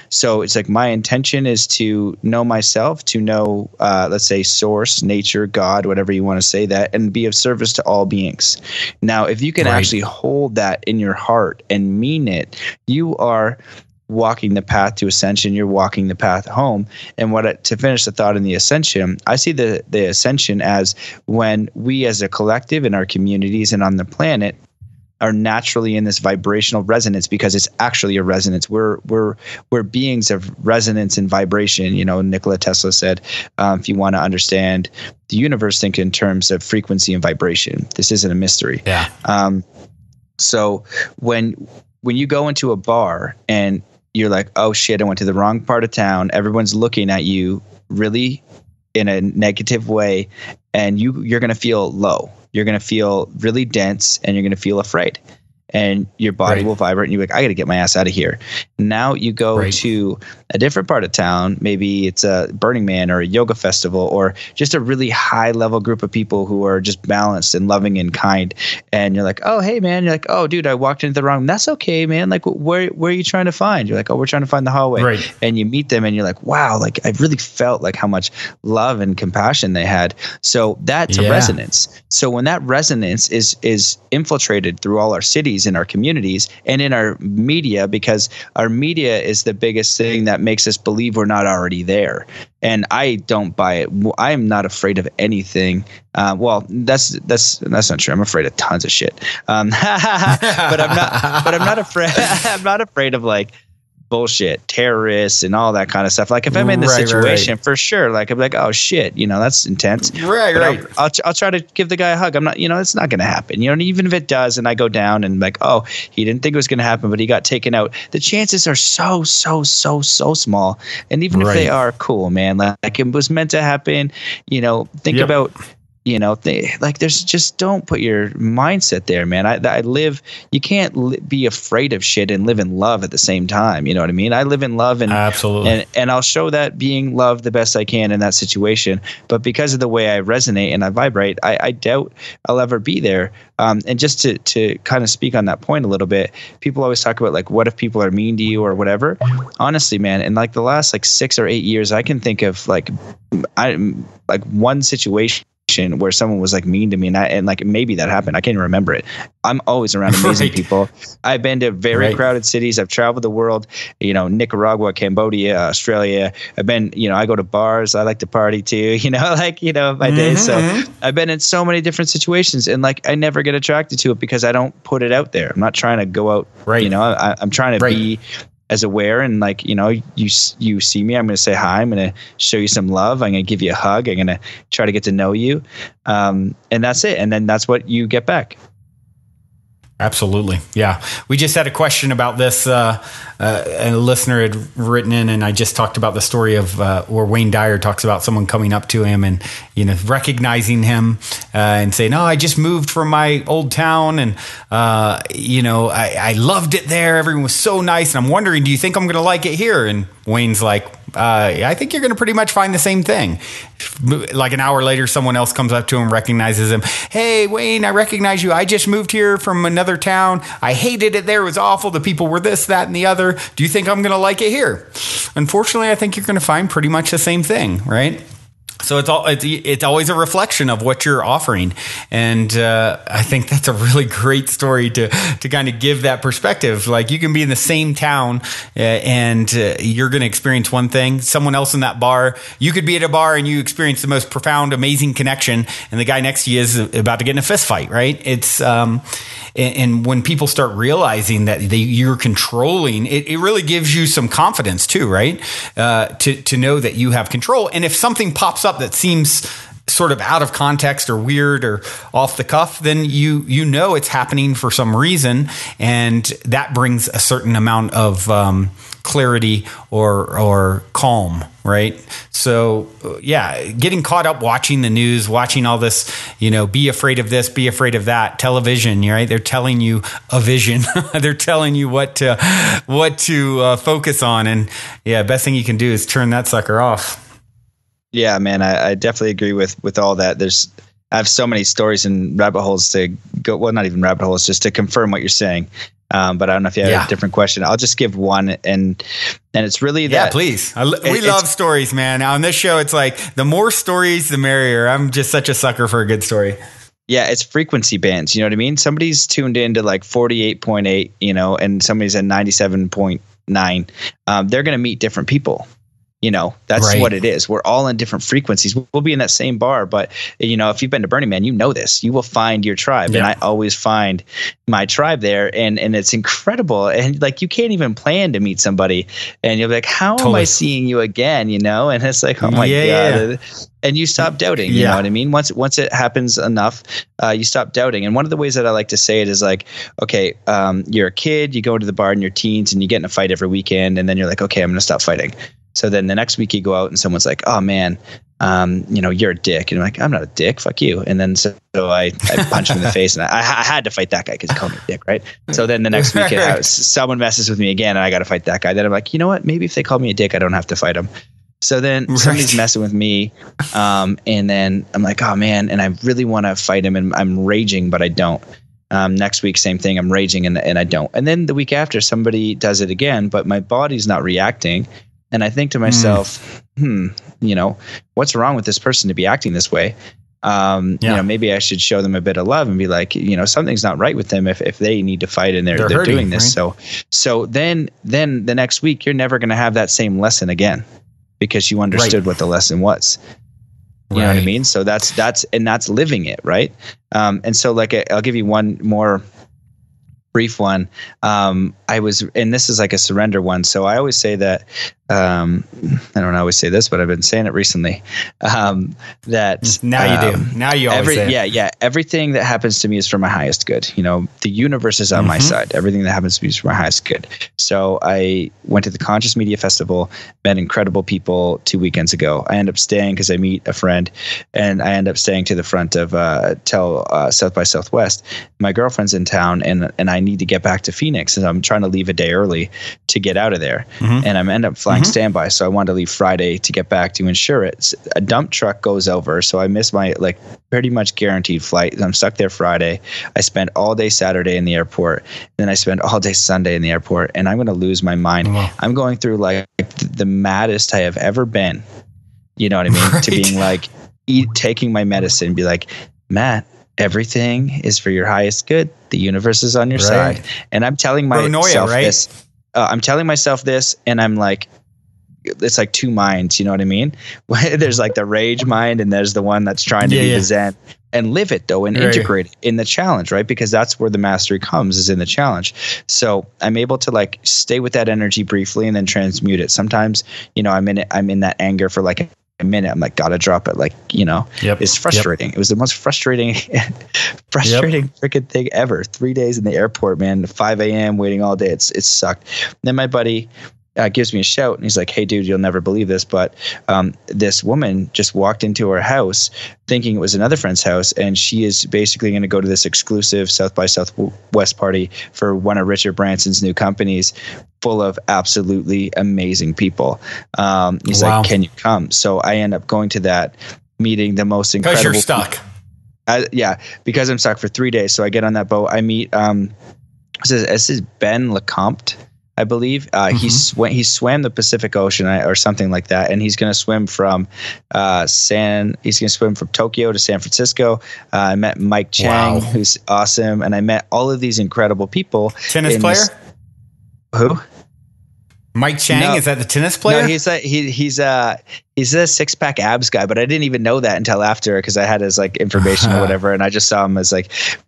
So it's like my intention is to know myself, to know, let's say, source, nature, God, whatever you want to say that, and be of service to all beings. Now, if you can actually hold that in your heart and mean it, you are walking the path to ascension. You're walking the path home. And to finish the thought in the ascension, I see the ascension as when we as a collective in our communities and on the planet are naturally in this vibrational resonance, because it's actually a resonance. We're beings of resonance and vibration. Nikola Tesla said, if you want to understand the universe, think in terms of frequency and vibration. This isn't a mystery. Yeah. So when you go into a bar and you're like, oh shit, I went to the wrong part of town. Everyone's looking at you really in a negative way. and you're going to feel low. You're going to feel really dense, and you're going to feel afraid. And your body will vibrate, and you're like, I got to get my ass out of here. Now you go to a different part of town. Maybe it's a Burning Man or a yoga festival, or just a really high level group of people who are just balanced and loving and kind. And you're like, oh, hey, man. You're like, oh, dude, I walked into the wrong room. That's okay, man. Like, where are you trying to find? You're like, oh, we're trying to find the hallway. Right. And you meet them, and you're like, wow, like I really felt like how much love and compassion they had. So that's a resonance. So when that resonance is infiltrated through all our cities and our communities and in our media, because our media is the biggest thing that makes us believe we're not already there. And I don't buy it. I am not afraid of anything. Well, that's not true. I'm afraid of tons of shit. But I'm not afraid. I'm not afraid of like bullshit, terrorists and all that kind of stuff. Like if I'm in this situation, for sure, like I'm like, oh shit, that's intense. Right. I'll try to give the guy a hug. I'm not, it's not going to happen. Even if it does, and I go down and like, oh, he didn't think it was going to happen, but he got taken out. The chances are so small. And even if they are, cool, man, like it was meant to happen. Think about. There's just, don't put your mindset there, man. I live, you can't be afraid of shit and live in love at the same time. You know what I mean? I live in love, and absolutely, and I'll show that being love the best I can in that situation. But because of the way I resonate and I vibrate, I doubt I'll ever be there. And just to kind of speak on that point a little bit, people always talk about like, what if people are mean to you or whatever? Honestly, man, in like the last like 6 or 8 years, I can think of like one situation where someone was like mean to me, and like maybe that happened. I can't even remember it. I'm always around amazing people. I've been to very crowded cities. I've traveled the world, Nicaragua, Cambodia, Australia. I've been, I go to bars. I like to party too, my days. So I've been in so many different situations, and like I never get attracted to it because I don't put it out there. I'm not trying to go out, I'm trying to be as aware, and like, you see me, I'm going to say hi. I'm going to show you some love. I'm going to give you a hug. I'm going to try to get to know you. And that's it. And then that's what you get back. Absolutely. Yeah. We just had a question about this. A listener had written in, and I just talked about the story of where Wayne Dyer talks about someone coming up to him and, recognizing him and saying, oh, I just moved from my old town. And, I loved it there. Everyone was so nice. And I'm wondering, do you think I'm going to like it here? And Wayne's like, I think you're going to pretty much find the same thing. Like an hour later, someone else comes up to him, recognizes him. Hey, Wayne, I recognize you. I just moved here from another town. I hated it there. It was awful. The people were this, that, and the other. Do you think I'm going to like it here? Unfortunately, I think you're going to find pretty much the same thing, right? So it's always a reflection of what you're offering. And I think that's a really great story to kind of give that perspective. Like you can be in the same town and you're going to experience one thing. Someone else in that bar, you could be at a bar and you experience the most profound, amazing connection. And the guy next to you is about to get in a fist fight, right? It's and when people start realizing that you're controlling, it really gives you some confidence too, right? To know that you have control. And if something pops up that seems sort of out of context or weird or off the cuff, then you know it's happening for some reason, and that brings a certain amount of clarity or calm, right? So yeah, getting caught up watching the news, watching all this, be afraid of this, be afraid of that, television, right? They're telling you a vision. They're telling you what to focus on, and yeah, best thing you can do is turn that sucker off. Yeah, man, I definitely agree with all that. I have so many stories and rabbit holes to go. Well, not even rabbit holes, just to confirm what you're saying. But I don't know if you have a different question. I'll just give one, and it's really that. Yeah, please. We love stories, man. On this show, it's like the more stories, the merrier. I'm just such a sucker for a good story. Yeah, it's frequency bands. You know what I mean? Somebody's tuned into like 48.8, and somebody's at 97.9. They're going to meet different people. That's what it is. We're all in different frequencies. We'll be in that same bar, but if you've been to Burning Man, you know this. You will find your tribe, and I always find my tribe there, and it's incredible. And like you can't even plan to meet somebody, and you're like, "How am I seeing you again?" And it's like, "Oh my god!" And you stop doubting. You know what I mean? Once it happens enough, you stop doubting. And one of the ways that I like to say it is like, okay, you're a kid, you go to the bar in your teens, and you get in a fight every weekend, and then you're like, okay, I'm going to stop fighting. So then the next week you go out and someone's like, oh man, you're a dick. And I'm like, I'm not a dick, fuck you. And then so I punched him in the face, and I had to fight that guy because he called me a dick, right? So then the next week, someone messes with me again, and I got to fight that guy. Then I'm like, you know what? Maybe if they call me a dick, I don't have to fight him. So then somebody's messing with me, and then I'm like, oh man, and I really want to fight him, and I'm raging, but I don't. Next week, same thing. I'm raging and I don't. And then the week after, somebody does it again, but my body's not reacting. And I think to myself, what's wrong with this person to be acting this way? Maybe I should show them a bit of love and be like, something's not right with them if they need to fight and they're hurting, doing this. Right? So then the next week, you're never going to have that same lesson again because you understood what the lesson was. You know what I mean? So that's living it. Right. And so I'll give you one more brief one. And this is like a surrender one. So I always say that, I don't always say this, but I've been saying it recently, that now you do. Now you always say it. Yeah. Everything that happens to me is for my highest good. The universe is on my side. Everything that happens to me is for my highest good. So I went to the Conscious Media Festival, met incredible people 2 weekends ago. I end up staying because I meet a friend, and I end up staying to the front of South by Southwest. My girlfriend's in town, and I need to get back to Phoenix, and I'm trying to leave a day early to get out of there. And I end up flying standby. So I wanted to leave Friday to get back to ensure it. A dump truck goes over, so I miss my pretty much guaranteed flight. I'm stuck there Friday. I spent all day Saturday in the airport. Then I spent all day Sunday in the airport, and I'm going to lose my mind. Wow. I'm going through the maddest I have ever been. You know what I mean? Right. To being taking my medicine, be like, Matt, everything is for your highest good. The universe is on your side. And I'm telling myself this. I'm telling myself this, and I'm like, it's like two minds. You know what I mean? There's the rage mind, and there's the one that's trying to be the Zen, and live it though, and integrate it in the challenge, right? Because that's where the mastery comes, is in the challenge. So I'm able to stay with that energy briefly and then transmute it. Sometimes, I'm in that anger for a minute. I'm like, gotta drop it. It's frustrating. It was the most frustrating freaking thing ever. 3 days in the airport, man, 5 a.m. waiting all day. It sucked. Then my buddy gives me a shout, and he's like, hey dude, you'll never believe this, but this woman just walked into her house thinking it was another friend's house, and she is basically going to go to this exclusive South by Southwest party for one of Richard Branson's new companies, full of absolutely amazing people. He's like, can you come? So I end up going to that meeting, the most incredible. Because you're stuck. Because I'm stuck for 3 days. So I get on that boat. I meet this is Ben Lecomte, I believe. He swam the Pacific Ocean or something like that, and he's going to swim from Tokyo to San Francisco. I met Mike Chang, who's awesome, and I met all of these incredible people. Tennis player? Who? Mike Chang, is that the tennis player? No, he's a six-pack abs guy, but I didn't even know that until after, because I had his information or whatever, and I just saw him as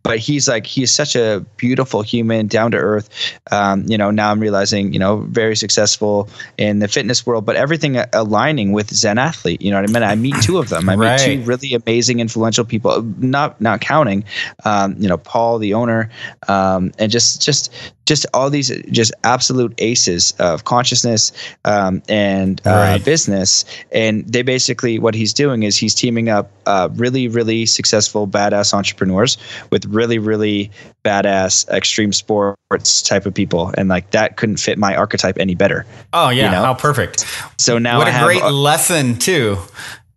but he's such a beautiful human, down to earth. Now I'm realizing, very successful in the fitness world, but everything aligning with Zen athlete. You know what I mean? I meet two of them. I meet two really amazing, influential people. Not counting, Paul, the owner, and just all these just absolute aces of consciousness and business. And they basically, what he's doing is he's teaming up really, really successful, badass entrepreneurs with really, really badass extreme sports type of people. And that couldn't fit my archetype any better. Oh yeah. How perfect. So now what a great lesson too,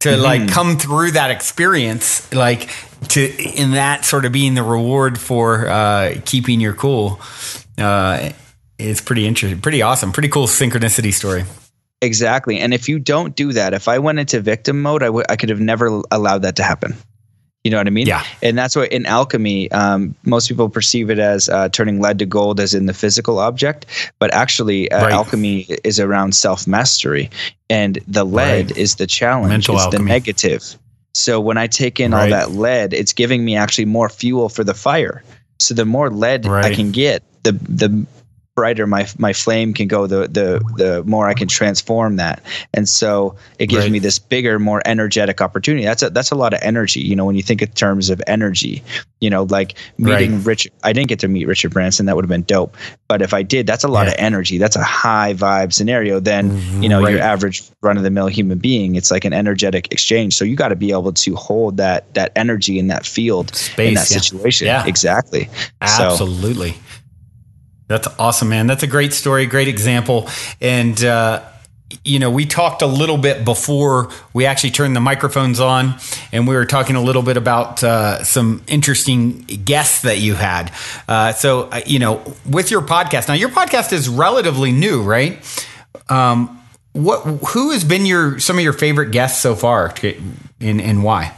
to come through that experience, in that sort of being the reward for keeping your cool. It's pretty interesting, pretty awesome, pretty cool synchronicity story. Exactly. And if you don't do that, if I went into victim mode, I could have never allowed that to happen. You know what I mean? Yeah. And that's why in alchemy, most people perceive it as turning lead to gold, as in the physical object. But actually, alchemy is around self-mastery. And the lead is the challenge. Mental alchemy. The negative. So when I take in all that lead, it's giving me actually more fuel for the fire. So the more lead I can get, the brighter my flame can go, the more I can transform that. And so it gives me this bigger, more energetic opportunity. That's a lot of energy, you know, when you think in terms of energy, you know, like meeting Richard. I didn't get to meet Richard Branson. That would have been dope. But if I did, that's a lot of energy. That's a high vibe scenario than, you know, your average run of the mill human being. It's like an energetic exchange. So you got to be able to hold that energy in that field, space, in that situation. Yeah, exactly. Absolutely. So, that's awesome, man. That's a great story, great example. And, you know, we talked a little bit before we actually turned the microphones on, and we were talking a little bit about some interesting guests that you had. So, you know, with your podcast, now your podcast is relatively new, right? Who has been some of your favorite guests so far, and why?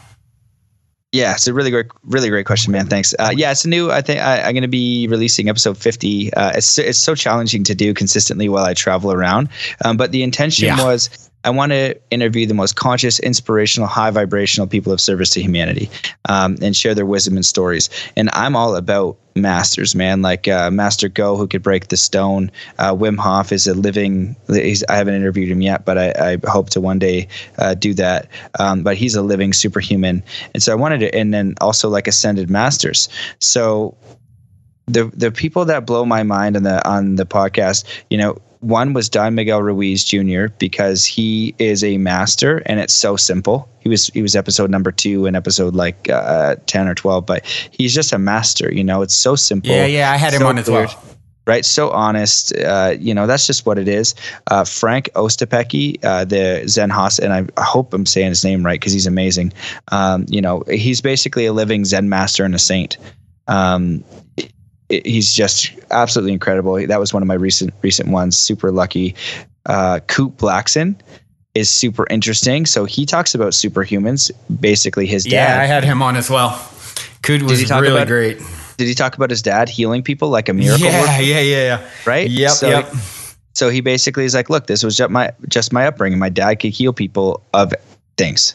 Yeah, it's a really great question, man. Thanks. Yeah, it's new. I think I'm going to be releasing episode 50. It's so challenging to do consistently while I travel around. But the intention was I want to interview the most conscious, inspirational, high vibrational people of service to humanity, and share their wisdom and stories. And I'm all about masters, man, like Master Go, who could break the stone. Wim Hof is a living, I haven't interviewed him yet, but I hope to one day do that. But he's a living superhuman. And so I wanted to, and then also like ascended masters. So the people that blow my mind on the podcast, you know, one was Don Miguel Ruiz Jr. because he is a master, and it's so simple. He was episode number 2 and episode like 10 or 12, but he's just a master. You know, it's so simple. Yeah, I had him on as well. Right, so honest. You know, that's just what it is. Frank Ostapeki, the Zen Haas, and I hope I'm saying his name right because he's amazing. You know, he's basically a living Zen master and a saint. He's just absolutely incredible. That was one of my recent ones. Super lucky. Coop Blackson is super interesting. So he talks about superhumans. Basically, his dad. Yeah, I had him on as well. Coop was really great. Did he talk about his dad healing people like a miracle? Yeah. Right. Yep. So he basically is like, look, this was just my upbringing. My dad could heal people of things.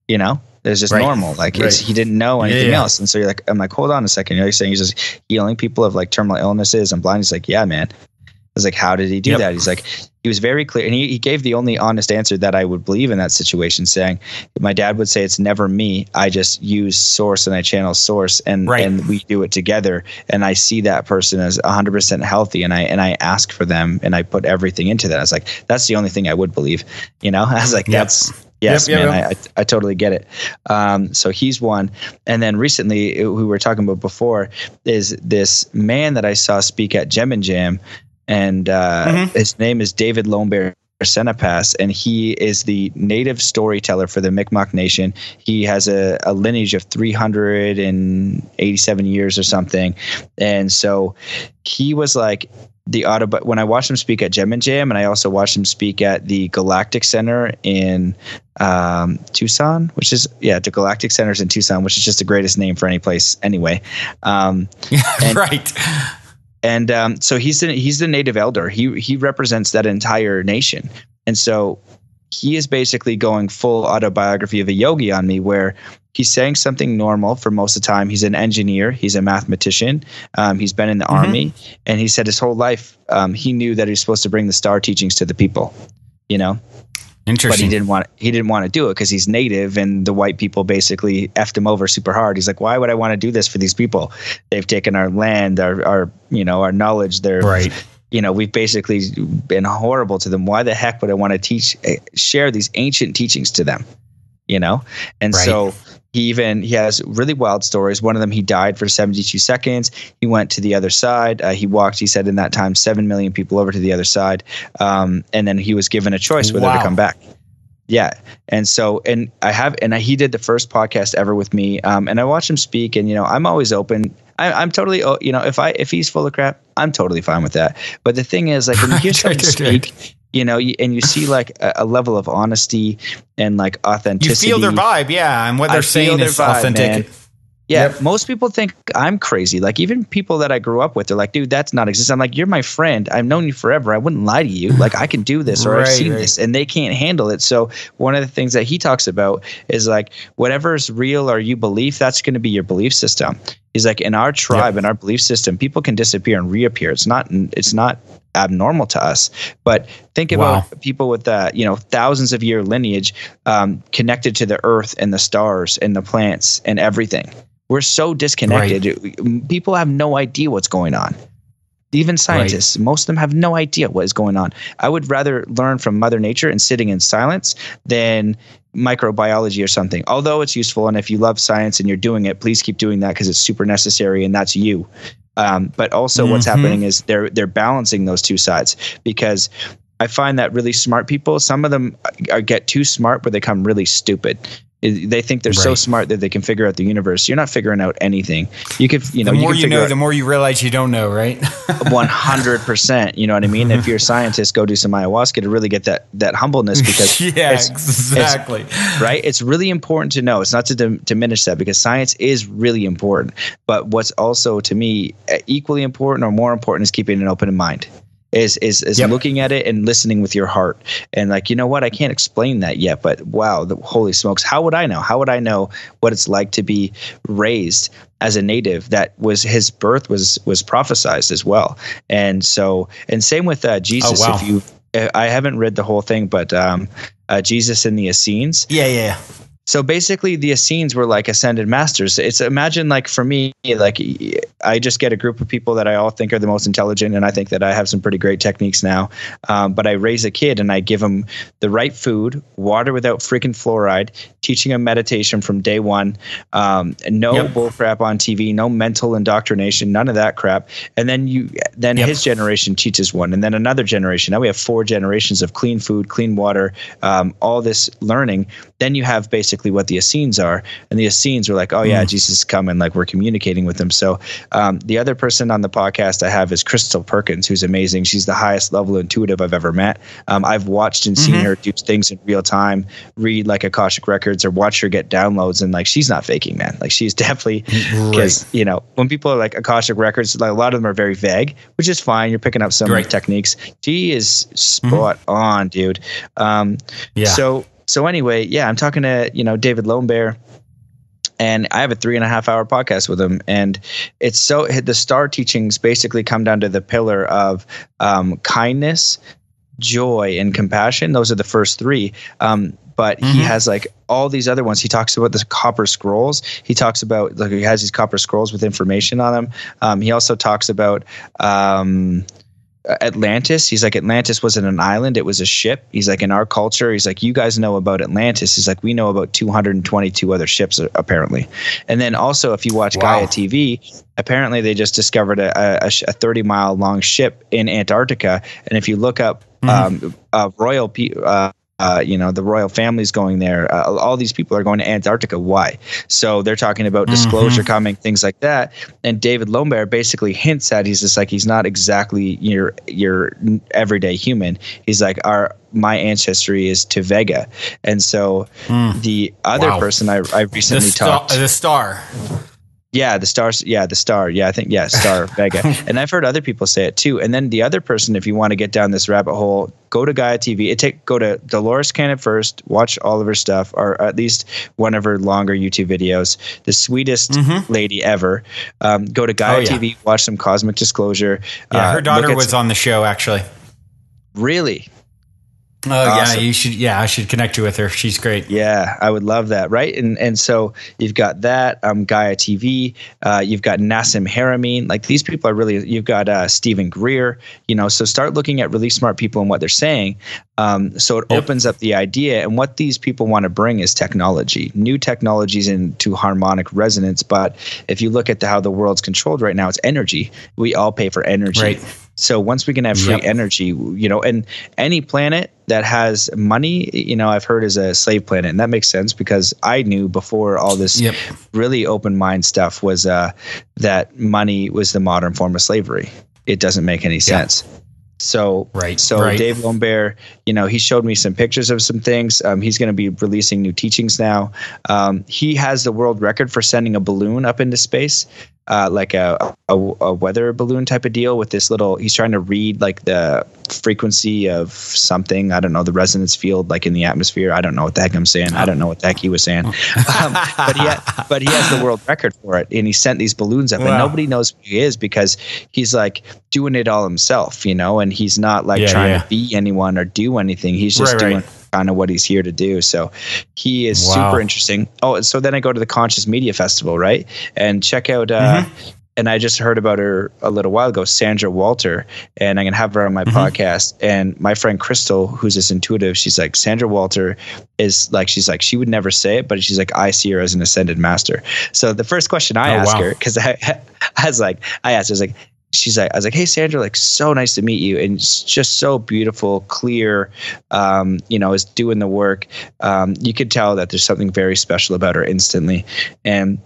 You know. It's just normal. Like he didn't know anything else. And so I'm like, hold on a second. You're saying he's just healing people of like terminal illnesses and blind. He's like, yeah, man. I was like, how did he do that? He's like, he was very clear. And he gave the only honest answer that I would believe in that situation, saying my dad would say, it's never me. I just use source and I channel source and we do it together. And I see that person as 100% healthy. And I ask for them and I put everything into that. I was like, that's the only thing I would believe, you know? I was like, yes, man, I totally get it. So he's one. And then recently, who we were talking about before, is this man that I saw speak at Gem and Jam. And his name is David Lombert Senapass, and he is the native storyteller for the Mi'kmaq Nation. He has a lineage of 387 years or something. And so he was like when I watched him speak at Gem and Jam, and I also watched him speak at the Galactic Center in Tucson, which is the Galactic Center's in Tucson, which is just the greatest name for any place anyway. Right. And so he's the native elder. He represents that entire nation. And so he is basically going full autobiography of a yogi on me, where he's saying something normal for most of the time. He's an engineer. He's a mathematician. He's been in the army. And he said his whole life he knew that he was supposed to bring the star teachings to the people, you know. Interesting. But he didn't want to do it because he's native, and the white people basically effed him over super hard. He's like, why would I want to do this for these people? They've taken our land, our our knowledge. They're we've basically been horrible to them. Why the heck would I want to share these ancient teachings to them? You know? And so he has really wild stories. One of them, he died for 72 seconds. He went to the other side. He walked, he said in that time, 7 million people over to the other side. And then he was given a choice whether to come back. Yeah. And so, he did the first podcast ever with me. And I watched him speak, and, I'm always open. I'm totally, if he's full of crap, I'm totally fine with that. But the thing is, like, when you hear someone speak, and you see like a level of honesty and like authenticity. You feel their vibe, and what they're saying is authentic. Man. Yeah, Yep. most people think I'm crazy. Like even people that I grew up with, they're like, dude, that's not exist. I'm like, you're my friend. I've known you forever. I wouldn't lie to you. Like I can do this or I've seen this, and they can't handle it. So one of the things that he talks about is like whatever is real or you believe, that's going to be your belief system. He's like, in our tribe, in our belief system, people can disappear and reappear. It's not abnormal to us. But think about people with thousands of year lineage connected to the earth and the stars and the plants and everything. We're so disconnected. People have no idea what's going on. Even scientists, most of them have no idea what is going on. I would rather learn from Mother Nature and sitting in silence than microbiology or something. Although it's useful, and if you love science and you're doing it, please keep doing that because it's super necessary, and that's you. But also what's happening is they're balancing those two sides, because I find that really smart people, some of them get too smart where they become really stupid. They think they're so smart that they can figure out the universe. You're not figuring out anything. You could, the more you know, the more you realize you don't know, right? 100%. You know what I mean? If you're a scientist, go do some ayahuasca to really get that humbleness, because exactly. Right. It's really important to know. It's not to diminish that, because science is really important. But what's also to me equally important or more important is keeping an open mind. Is looking at it and listening with your heart, and like, you know what, I can't explain that yet, but wow, holy smokes, how would I know? How would I know what it's like to be raised as a native? That was his birth was prophesized as well. And so, and same with Jesus. Oh, wow. I haven't read the whole thing, but Jesus and the Essenes. Yeah. So basically the Essenes were like ascended masters. It's, imagine like for me, like I just get a group of people that I all think are the most intelligent, and I think that I have some pretty great techniques now. But I raise a kid and I give him the right food, water without freaking fluoride, teaching him meditation from day one, no bull crap on TV, no mental indoctrination, none of that crap. And then his generation teaches one, and then another generation. Now we have 4 generations of clean food, clean water, all this learning. Then you have basically what the Essenes are, and the Essenes were like, oh yeah, Jesus is coming, like we're communicating with him. So the other person on the podcast I have is Crystal Perkins, who's amazing. She's the highest level intuitive I've ever met. I've watched and seen her do things in real time, read like Akashic records, or watch her get downloads, and like she's not faking, man. Like she's definitely, because you know, when people are like Akashic records, like a lot of them are very vague, which is fine. You're picking up some techniques. She is spot on, dude. So anyway, I'm talking to, David Lombert, and I have a 3.5 hour podcast with him. And it's so, the star teachings basically come down to the pillar of kindness, joy, and compassion. Those are the first 3. But he has like all these other ones. He talks about the copper scrolls. He talks about, like, he has these copper scrolls with information on them. He also talks about, Atlantis. He's like, Atlantis wasn't an island, it was a ship. He's like, in our culture, he's like, you guys know about Atlantis. He's like, we know about 222 other ships apparently. And then also, if you watch Gaia TV, apparently they just discovered a 30-mile long ship in Antarctica. And if you look up the royal family's going there. All these people are going to Antarctica. Why? So they're talking about disclosure coming, things like that. And David Lombert basically hints at, he's just like, he's not exactly your everyday human. He's like, my ancestry is to Vega. And so the other person I recently talked to, the star. Yeah, the stars. Yeah, the star. Yeah, I think, Star Vega. And I've heard other people say it too. And then the other person, if you want to get down this rabbit hole, go to Gaia TV. Go to Dolores Cannon first, watch all of her stuff, or at least one of her longer YouTube videos. The sweetest lady ever. Go to Gaia TV, watch some Cosmic Disclosure. Yeah, her daughter was on the show, actually. Really? Oh, awesome. Yeah, you should. Yeah, I should connect you with her. She's great. Yeah, I would love that. Right. And so you've got that, Gaia TV, you've got Nassim Haramein. Like, these people are really, you've got Stephen Greer, so start looking at really smart people and what they're saying. So it opens up the idea. And what these people want to bring is technology, new technologies into harmonic resonance. But if you look at how the world's controlled right now, it's energy. We all pay for energy. Right. So once we can have free energy, and any planet that has money, I've heard is a slave planet. And that makes sense, because I knew before all this really open mind stuff was that money was the modern form of slavery. It doesn't make any sense. So Dave Lombear, he showed me some pictures of some things. He's going to be releasing new teachings now. He has the world record for sending a balloon up into space, like a weather balloon type of deal with this little, he's trying to read like the frequency of something. I don't know, the resonance field, like in the atmosphere. I don't know what the heck I'm saying. I don't know what the heck he was saying. But he has the world record for it. And he sent these balloons up, and nobody knows who he is because he's like doing it all himself, and he's not like trying to be anyone or do anything. He's just doing kind of what he's here to do. So he is super interesting. Oh, so then I go to the Conscious Media Festival, right? And check out, and I just heard about her a little while ago, Sandra Walter, and I'm going to have her on my podcast. And my friend Crystal, who's this intuitive, she's like, Sandra Walter is like, she's like, she would never say it, but she's like, I see her as an ascended master. So the first question I asked her, because I asked her, I was like, hey, Sandra, like, so nice to meet you. And it's just so beautiful, clear, is doing the work. You could tell that there's something very special about her instantly. And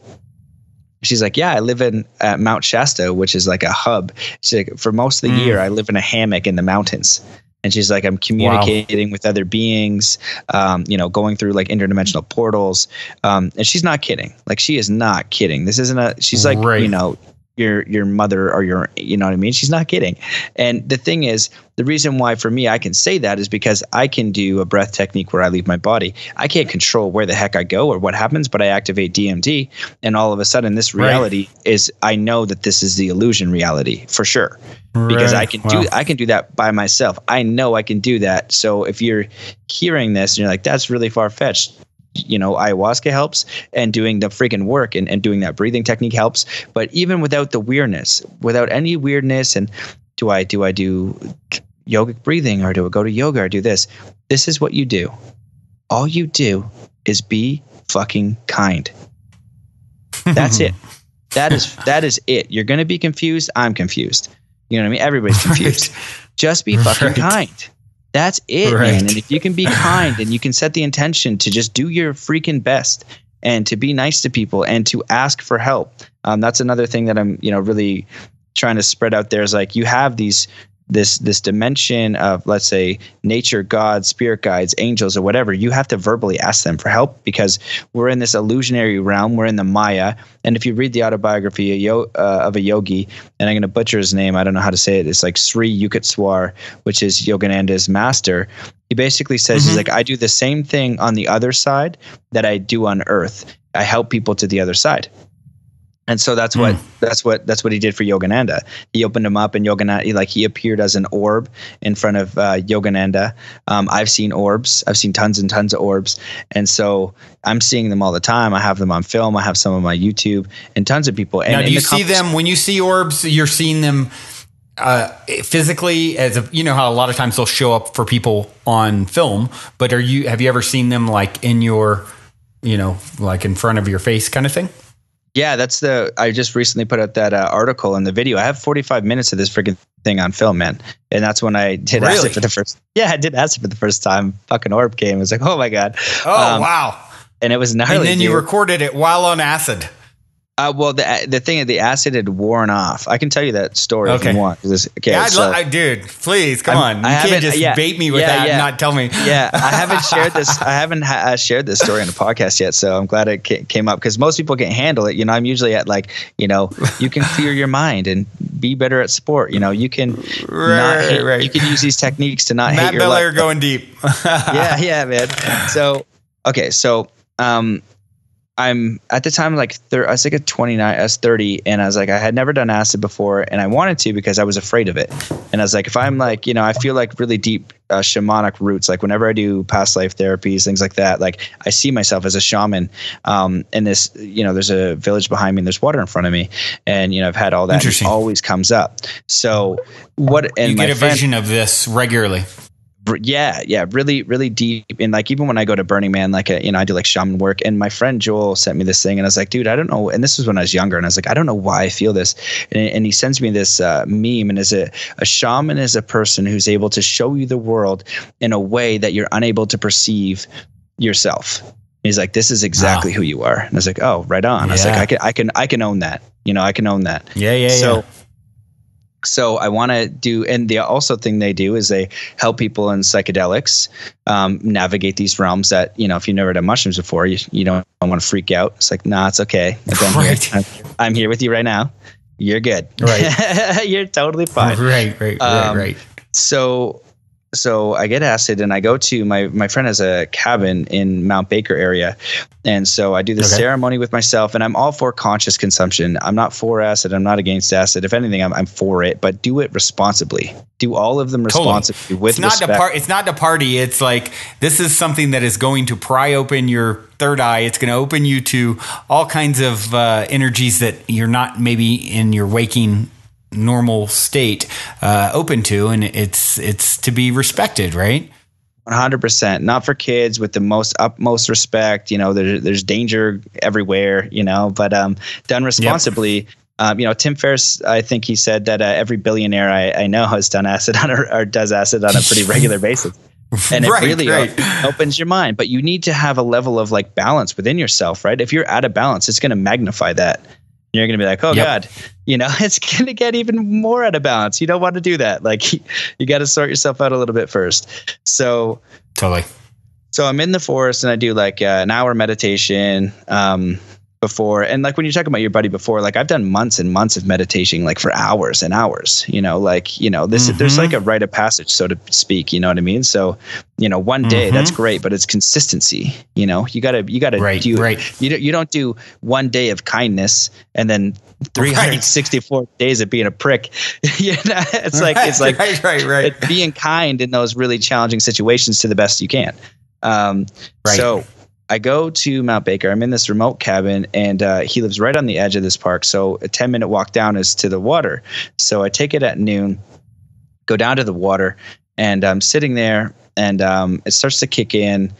she's like, yeah, I live in Mount Shasta, which is like a hub. She's like, for most of the year, I live in a hammock in the mountains. And she's like, I'm communicating with other beings, going through like interdimensional portals. And she's not kidding. Like, she is not kidding. This isn't she's like, your mother or your, you know what I mean? She's not kidding. And the thing is, the reason why for me I can say that is because I can do a breath technique where I leave my body. I can't control where the heck I go or what happens, but I activate DMT, and all of a sudden this reality is, I know that this is the illusion reality for sure. Because I can do that by myself. I know I can do that. So if you're hearing this and you're like, that's really far fetched, ayahuasca helps, and doing the freaking work and doing that breathing technique helps. But even without the weirdness, without any weirdness, and do I do yogic breathing, or do I go to yoga, or do this? This is what you do. All you do is be fucking kind. That's it. That is it. You're going to be confused. I'm confused. You know what I mean? Everybody's confused. Just be fucking kind. That's it, man. And if you can be kind and you can set the intention to just do your freaking best and to be nice to people and to ask for help. That's another thing that I'm, really trying to spread out there, is like, you have this dimension of, let's say, nature, God, spirit guides, angels, or whatever. You have to verbally ask them for help, because we're in this illusionary realm. We're in the Maya. And if you read the autobiography of a yogi, and I'm going to butcher his name, I don't know how to say it. It's like Sri Yukteswar, which is Yogananda's master. He basically says, he's like, I do the same thing on the other side that I do on Earth. I help people to the other side. And so that's what he did for Yogananda. He opened him up, and Yogananda, he appeared as an orb in front of Yogananda. I've seen orbs. I've seen tons and tons of orbs, and so I'm seeing them all the time. I have them on film. I have some on my YouTube, and tons of people. And now, do you see them when you see orbs? You're seeing them physically, as how a lot of times they'll show up for people on film. But have you ever seen them like in your, like in front of your face kind of thing? Yeah, I just recently put out that article in the video. I have 45 minutes of this freaking thing on film, man. And that's when I did acid for the first. Yeah, I did acid for the first time. Fucking orb came. I was like, oh my God. Oh, wow. And it was gnarly. And then you recorded it while on acid. Well, the thing, the acid had worn off. I can tell you that story if you want. Dude, please, come on. You can't just bait me with that and not tell me. Yeah, I haven't shared this. I haven't shared this story on the podcast yet, so I'm glad it came up, because most people can't handle it. I'm usually at you can clear your mind and be better at sport. You can you can use these techniques to not hate your life. Matt Belair going deep. yeah, man. So I'm at the time, I was like at 29, I was 30, and I was like, I had never done acid before, and I wanted to because I was afraid of it. And I was like, if I'm I feel like really deep shamanic roots, like whenever I do past life therapies, things like that, like I see myself as a shaman. And this, there's a village behind me and there's water in front of me, and I've had all that. It always comes up. So and you get a vision of this regularly. Yeah, really, really deep. And even when I go to Burning Man, I do shaman work. And my friend Joel sent me this thing, and I was like, dude, I don't know. And this was when I was younger, and I was like, I don't know why I feel this. And he sends me this meme, and a shaman is a person who's able to show you the world in a way that you're unable to perceive yourself. He's like, this is exactly who you are. And I was like, oh, right on. Yeah. I was like, I can own that. I can own that. Yeah. So So I want to do, and the also thing they do is they help people in psychedelics navigate these realms that, you know, if you've never done mushrooms before, you don't want to freak out. It's like, nah, it's okay. I'm here with you right now. You're good. Right. You're totally fine. Right. So I get acid and I go to my friend has a cabin in Mount Baker area. And so I do the ceremony with myself, and I'm all for conscious consumption. I'm not for acid. I'm not against acid. If anything, I'm for it, but do it responsibly. Do all of them responsibly with respect. It's not to party. It's like, this is something that is going to pry open your third eye. It's going to open you to all kinds of energies that you're not maybe in your waking normal state open to, and it's to be respected, right? 100%. Not for kids, with the utmost respect. You know, there's danger everywhere, you know, but done responsibly. Yep. You know, Tim Ferriss, I think he said that every billionaire I know has done acid or does acid on a pretty regular basis. And it really opens your mind. But you need to have a level of like balance within yourself, right? If you're out of balance, it's going to magnify that. You're going to be like, oh God, you know, it's going to get even more out of balance. You don't want to do that. Like, you got to sort yourself out a little bit first. So totally. So I'm in the forest and I do like an hour meditation before. And like when you talk about your buddy before, like I've done months and months of meditation, like for hours and hours, you know, like, you know, there's like a rite of passage, so to speak, you know what I mean? So, you know, one day that's great, but it's consistency. You know, you gotta do, you don't do one day of kindness and then 364 days of being a prick. You know, it's like being kind in those really challenging situations to the best you can. So I go to Mount Baker. I'm in this remote cabin, and he lives right on the edge of this park. So a 10-minute walk down is to the water. So I take it at noon, go down to the water, and I'm sitting there, and it starts to kick in.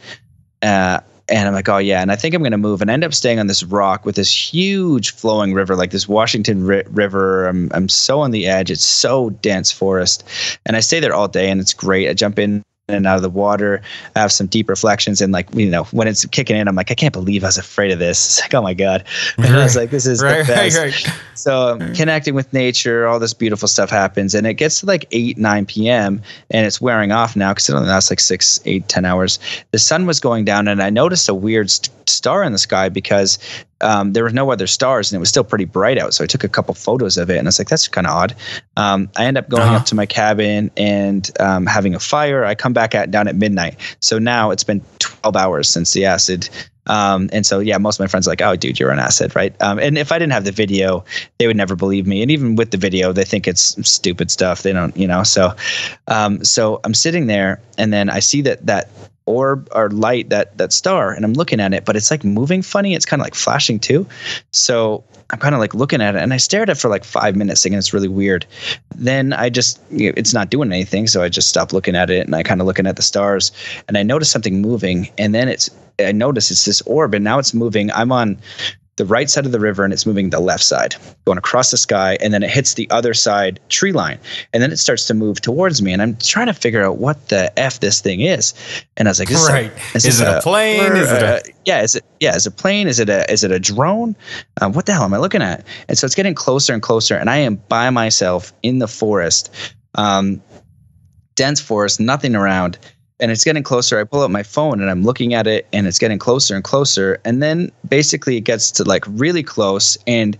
And I'm like, oh, yeah. And I think I'm going to move, and I end up staying on this rock with this huge flowing river, like this Washington River. I'm so on the edge. It's so dense forest. And I stay there all day, and it's great. I jump in and out of the water, I have some deep reflections, and like, you know, when it's kicking in, I'm like, I can't believe I was afraid of this. It's like, oh my God. And I was like, this is the best. So I'm connecting with nature, all this beautiful stuff happens, and it gets to like 8-9 p.m. and it's wearing off now because it only lasts like 6, 8, 10 hours. The sun was going down, and I noticed a weird star in the sky because there were no other stars and it was still pretty bright out. So I took a couple photos of it, and I was like, that's kind of odd. I end up going up to my cabin and having a fire. I come back down at midnight. So now it's been 12 hours since the acid. And so, yeah, most of my friends are like, oh, dude, you're on acid, right? And if I didn't have the video, they would never believe me. And even with the video, they think it's stupid stuff. They don't, you know. So I'm sitting there, and then I see that orb or light, that star, and I'm looking at it, but it's like moving funny. It's kind of like flashing too. So I'm kind of like looking at it, and I stare at it for like 5 minutes thinking it's really weird. Then it's not doing anything. So I just stop looking at it, and I kind of looking at the stars, and I notice something moving, and then I notice it's this orb, and now it's moving. I'm on the right side of the river, and it's moving the left side, going across the sky, and then it hits the other side tree line, and then it starts to move towards me, and I'm trying to figure out what the F this thing is. And I was like, is it a plane? Is it a plane? Is it a drone? What the hell am I looking at? And so it's getting closer and closer, and I am by myself in the forest, dense forest, nothing around. And it's getting closer. I pull out my phone and I'm looking at it, and it's getting closer and closer. And then basically it gets to like really close, and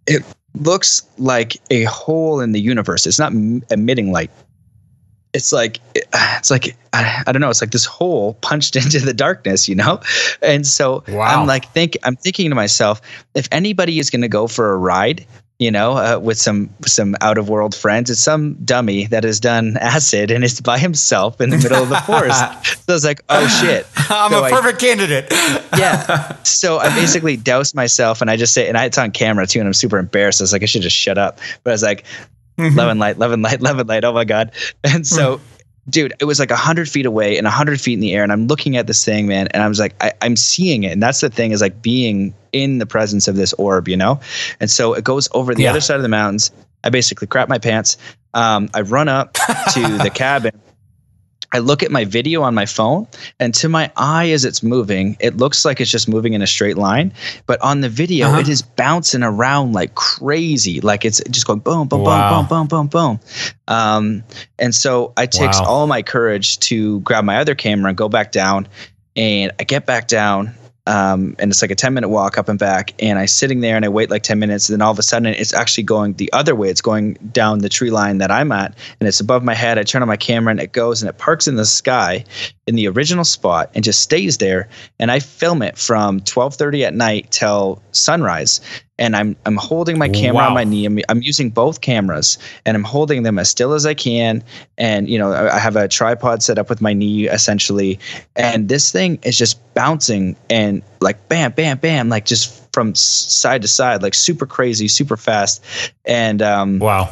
it looks like a hole in the universe. It's not emitting light. It's like I don't know. It's like this hole punched into the darkness, you know? And so I'm thinking to myself, if anybody is going to go for a ride, you know, with some out of world friends, it's some dummy that has done acid and is by himself in the middle of the forest. So I was like, oh shit, I'm a perfect candidate. Yeah. So I basically doused myself, and I just say, and it's on camera too, and I'm super embarrassed. I was like, I should just shut up. But I was like, love and light. Oh my God. And so, dude, it was like 100 feet away and 100 feet in the air. And I'm looking at this thing, man. And I was like, I'm seeing it. And that's the thing, is like being in the presence of this orb, you know? And so it goes over the other side of the mountains. I basically crap my pants. I run up to the cabin, I look at my video on my phone, and to my eye as it's moving, it looks like it's just moving in a straight line. But on the video, it is bouncing around like crazy. Like it's just going boom, boom, boom, boom, boom, boom, boom. And so I takes all my courage to grab my other camera and go back down. And I get back down. And it's like a 10-minute walk up and back, and I'm sitting there and I wait like 10 minutes, and then all of a sudden it's actually going the other way. It's going down the tree line that I'm at, and it's above my head. I turn on my camera and it goes and it parks in the sky in the original spot and just stays there. And I film it from 12:30 at night till sunrise. And I'm holding my camera on my knee. I'm using both cameras, and I'm holding them as still as I can. And, you know, I have a tripod set up with my knee essentially. And this thing is just bouncing and like bam, bam, bam, like just from side to side, like super crazy, super fast. And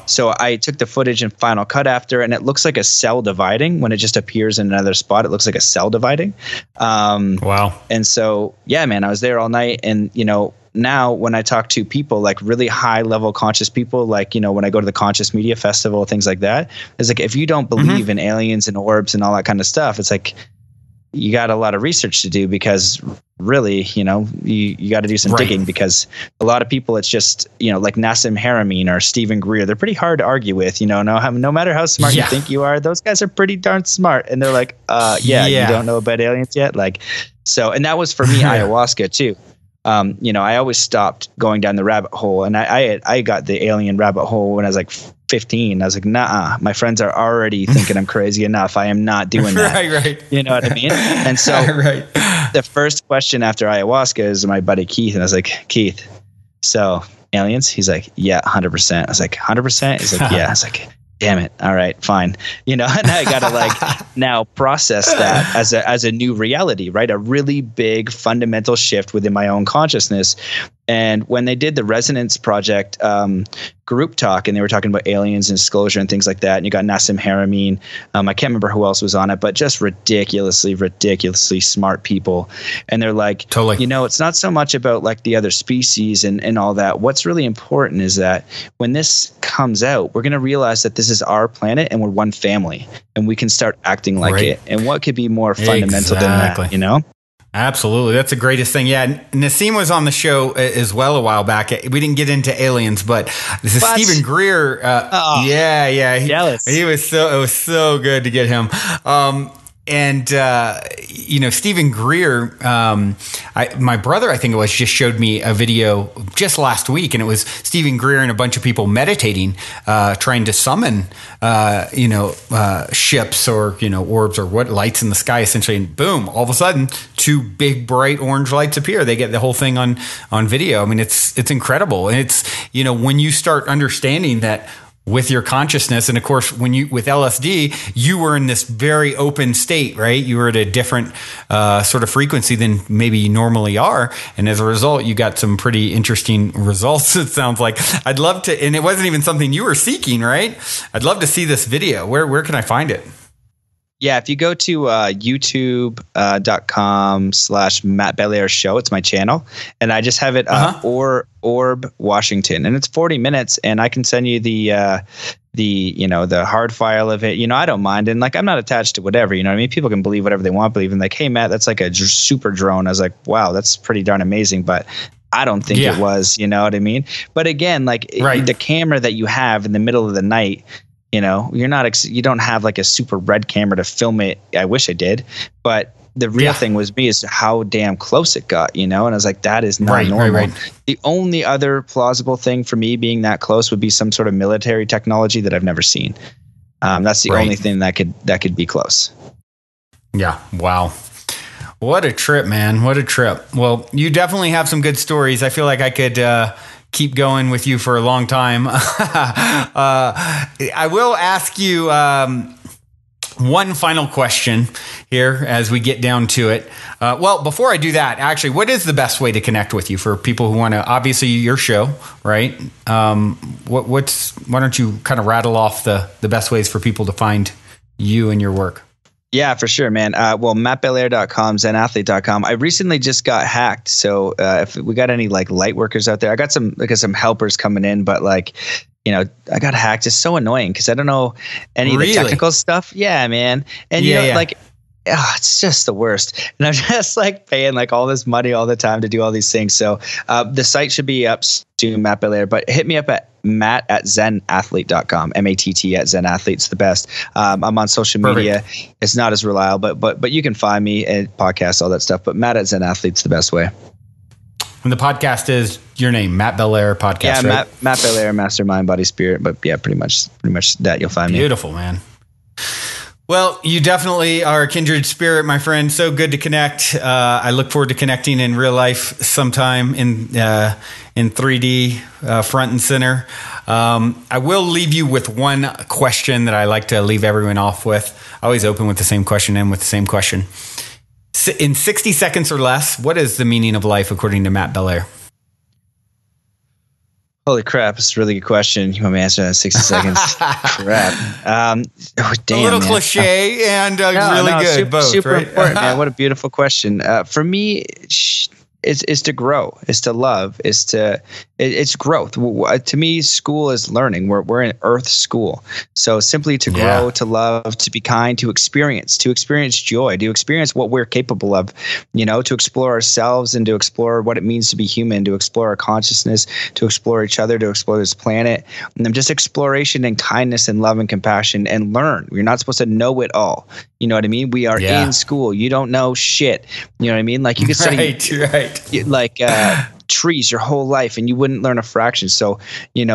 so I took the footage in Final Cut after, and it looks like a cell dividing when it just appears in another spot. It looks like a cell dividing. And so, yeah, man, I was there all night. And, you know, now when I talk to people, like really high level conscious people, like, you know, when I go to the Conscious Media Festival, things like that, it's like, if you don't believe in aliens and orbs and all that kind of stuff, it's like, you got a lot of research to do, because really, you know, you got to do some digging, because a lot of people, it's just, you know, like Nassim Haramein or Stephen Greer, they're pretty hard to argue with, you know, no matter how smart you think you are, those guys are pretty darn smart. And they're like, you don't know about aliens yet. Like, so, and that was for me, ayahuasca too. You know, I always stopped going down the rabbit hole, and I got the alien rabbit hole when I was like 15. I was like, nah, my friends are already thinking I'm crazy enough. I am not doing that. Right. You know what I mean? And so the first question after ayahuasca is my buddy Keith. And I was like, Keith, so aliens? He's like, yeah, 100%. I was like, 100%? He's like, yeah. I was like, damn it. All right, fine. You know, and I got to like now process that as a new reality, right? A really big fundamental shift within my own consciousness. And when they did the Resonance Project group talk, and they were talking about aliens and disclosure and things like that, and you got Nassim Haramein, I can't remember who else was on it, but just ridiculously smart people. And they're like, you know, it's not so much about like the other species and all that. What's really important is that when this comes out, we're going to realize that this is our planet and we're one family, and we can start acting like it. And what could be more fundamental than that, you know? Absolutely. That's the greatest thing. Yeah. Nassim was on the show as well a while back. We didn't get into aliens, but this is Stephen Greer. Jealous. It was so good to get him. And, you know, Stephen Greer, my brother, I think it was, just showed me a video just last week, and it was Stephen Greer and a bunch of people meditating, trying to summon, ships or, you know, orbs or what, lights in the sky, essentially. And boom, all of a sudden, two big, bright orange lights appear. They get the whole thing on video. I mean, it's incredible. And it's, you know, when you start understanding that with your consciousness, and of course, with LSD, you were in this very open state, right? You were at a different sort of frequency than maybe you normally are, and as a result, you got some pretty interesting results. It sounds like. I'd love to, and it wasn't even something you were seeking, right? I'd love to see this video. Where can I find it? Yeah, if you go to youtube.com/Matt Belair Show, it's my channel, and I just have it Orb Washington, and it's 40 minutes, and I can send you the hard file of it. You know, I don't mind, and like I'm not attached to whatever. You know what I mean? People can believe whatever they want to believe, and like, hey Matt, that's like a super drone. I was like, wow, that's pretty darn amazing, but I don't think it was. You know what I mean? But again, like the camera that you have in the middle of the night. You know, you don't have like a super red camera to film it. I wish I did, but the real thing was is how damn close it got, you know? And I was like, that is not normal. Right. The only other plausible thing for me being that close would be some sort of military technology that I've never seen. That's the only thing that could be close. Yeah. Wow. What a trip, man. What a trip. Well, you definitely have some good stories. I feel like I could, keep going with you for a long time. I will ask you one final question here as we get down to it. Well, before I do that, actually, what is the best way to connect with you for people who want to, obviously your show, right? Why don't you kind of rattle off the best ways for people to find you and your work? Yeah, for sure, man. Well, mattbelair.com, zenathlete.com. I recently just got hacked. So if we got any like light workers out there, I got some helpers coming in, but like, I got hacked. It's so annoying because I don't know any of the technical stuff. Yeah, man. And it's just the worst. And I'm just like paying like all this money all the time to do all these things. So the site should be up soon, Matt Belair, but hit me up at matt@zenathlete.com, matt@zenathlete. It's the best. I'm on social media. Perfect. It's not as reliable, but you can find me and podcasts, all that stuff. But Matt@zenathlete's the best way. And the podcast is your name, Matt Belair Podcast. Yeah, right? Matt Belair, Mastermind, Body, Spirit. But yeah, pretty much that you'll find me. Beautiful, man. Well, you definitely are a kindred spirit, my friend. So good to connect. I look forward to connecting in real life sometime in 3D, front and center. I will leave you with one question that I like to leave everyone off with. I always open with the same question and with the same question. In 60 seconds or less, what is the meaning of life according to Matt Belair? Holy crap, it's a really good question. You want me to answer that in 60 seconds? Crap. Damn, a little cliche and really good. Super right? important, man. What a beautiful question. For me, is to grow, is to love, it's growth. To me, school is learning. We're in Earth school. So simply to grow, to love, to be kind, to experience joy, to experience what we're capable of, to explore ourselves and to explore what it means to be human, to explore our consciousness, to explore each other, to explore this planet, and then just exploration and kindness and love and compassion and learn. We're not supposed to know it all. You know what I mean? We are in school. You don't know shit. You know what I mean? Like you could study trees your whole life and you wouldn't learn a fraction. So,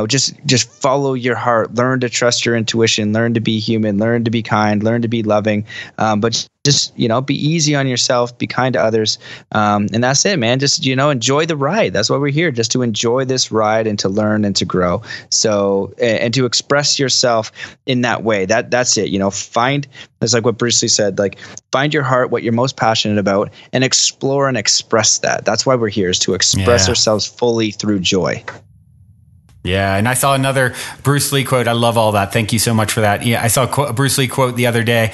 just follow your heart, learn to trust your intuition, learn to be human, learn to be kind, learn to be loving. But just, be easy on yourself, be kind to others. And that's it, man. Just, enjoy the ride. That's why we're here, just to enjoy this ride and to learn and to grow. So, and to express yourself in that way, that's it. It's like what Bruce Lee said, like find your heart, what you're most passionate about, and explore and express that. That's why we're here, is to express ourselves fully through joy. Yeah, and I saw another Bruce Lee quote. I love all that. Thank you so much for that. Yeah, I saw a Bruce Lee quote the other day.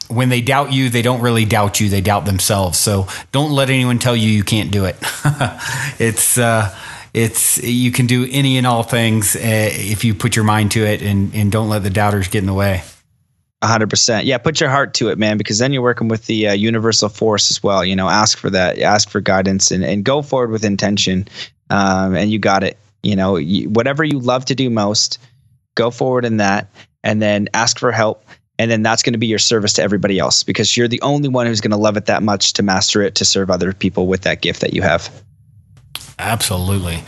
When they doubt you, they don't really doubt you. They doubt themselves. So don't let anyone tell you you can't do it. It's you can do any and all things if you put your mind to it, and don't let the doubters get in the way. 100%. Yeah, put your heart to it, man, because then you're working with the universal force as well. Ask for that, ask for guidance, and go forward with intention. And you got it. Whatever you love to do most, go forward in that, and then ask for help. And then that's going to be your service to everybody else, because you're the only one who's going to love it that much to master it, to serve other people with that gift that you have. Absolutely.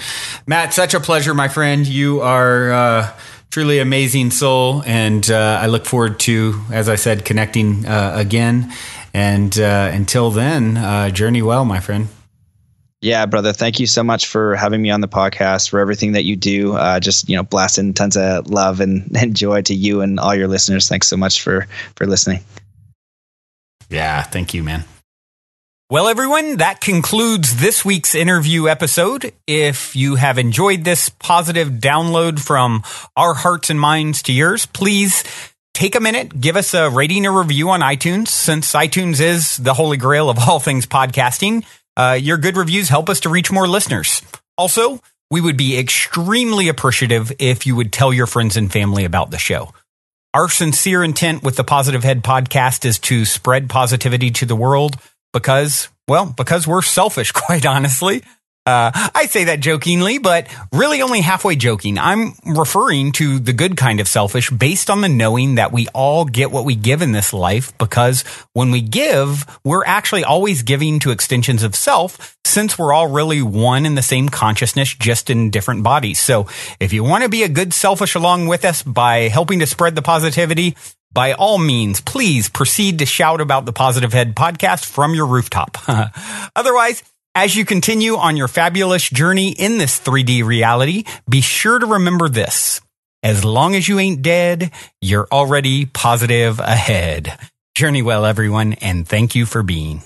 Matt, such a pleasure, my friend. You are truly amazing soul. And I look forward to, as I said, connecting again. And until then, journey well, my friend. Yeah, brother. Thank you so much for having me on the podcast, for everything that you do. Just, blasting tons of love and joy to you and all your listeners. Thanks so much for listening. Yeah. Thank you, man. Well, everyone, that concludes this week's interview episode. If you have enjoyed this positive download from our hearts and minds to yours, please take a minute, give us a rating or review on iTunes, since iTunes is the holy grail of all things podcasting. Your good reviews help us to reach more listeners. Also, we would be extremely appreciative if you would tell your friends and family about the show. Our sincere intent with the Positive Head podcast is to spread positivity to the world because we're selfish, quite honestly. I say that jokingly, but really only halfway joking. I'm referring to the good kind of selfish based on the knowing that we all get what we give in this life, because when we give, we're actually always giving to extensions of self, since we're all really one in the same consciousness, just in different bodies. So if you want to be a good selfish along with us by helping to spread the positivity, by all means, please proceed to shout about the Positive Head podcast from your rooftop. Otherwise, as you continue on your fabulous journey in this 3D reality, be sure to remember this. As long as you ain't dead, you're already positive ahead. Journey well, everyone, and thank you for being.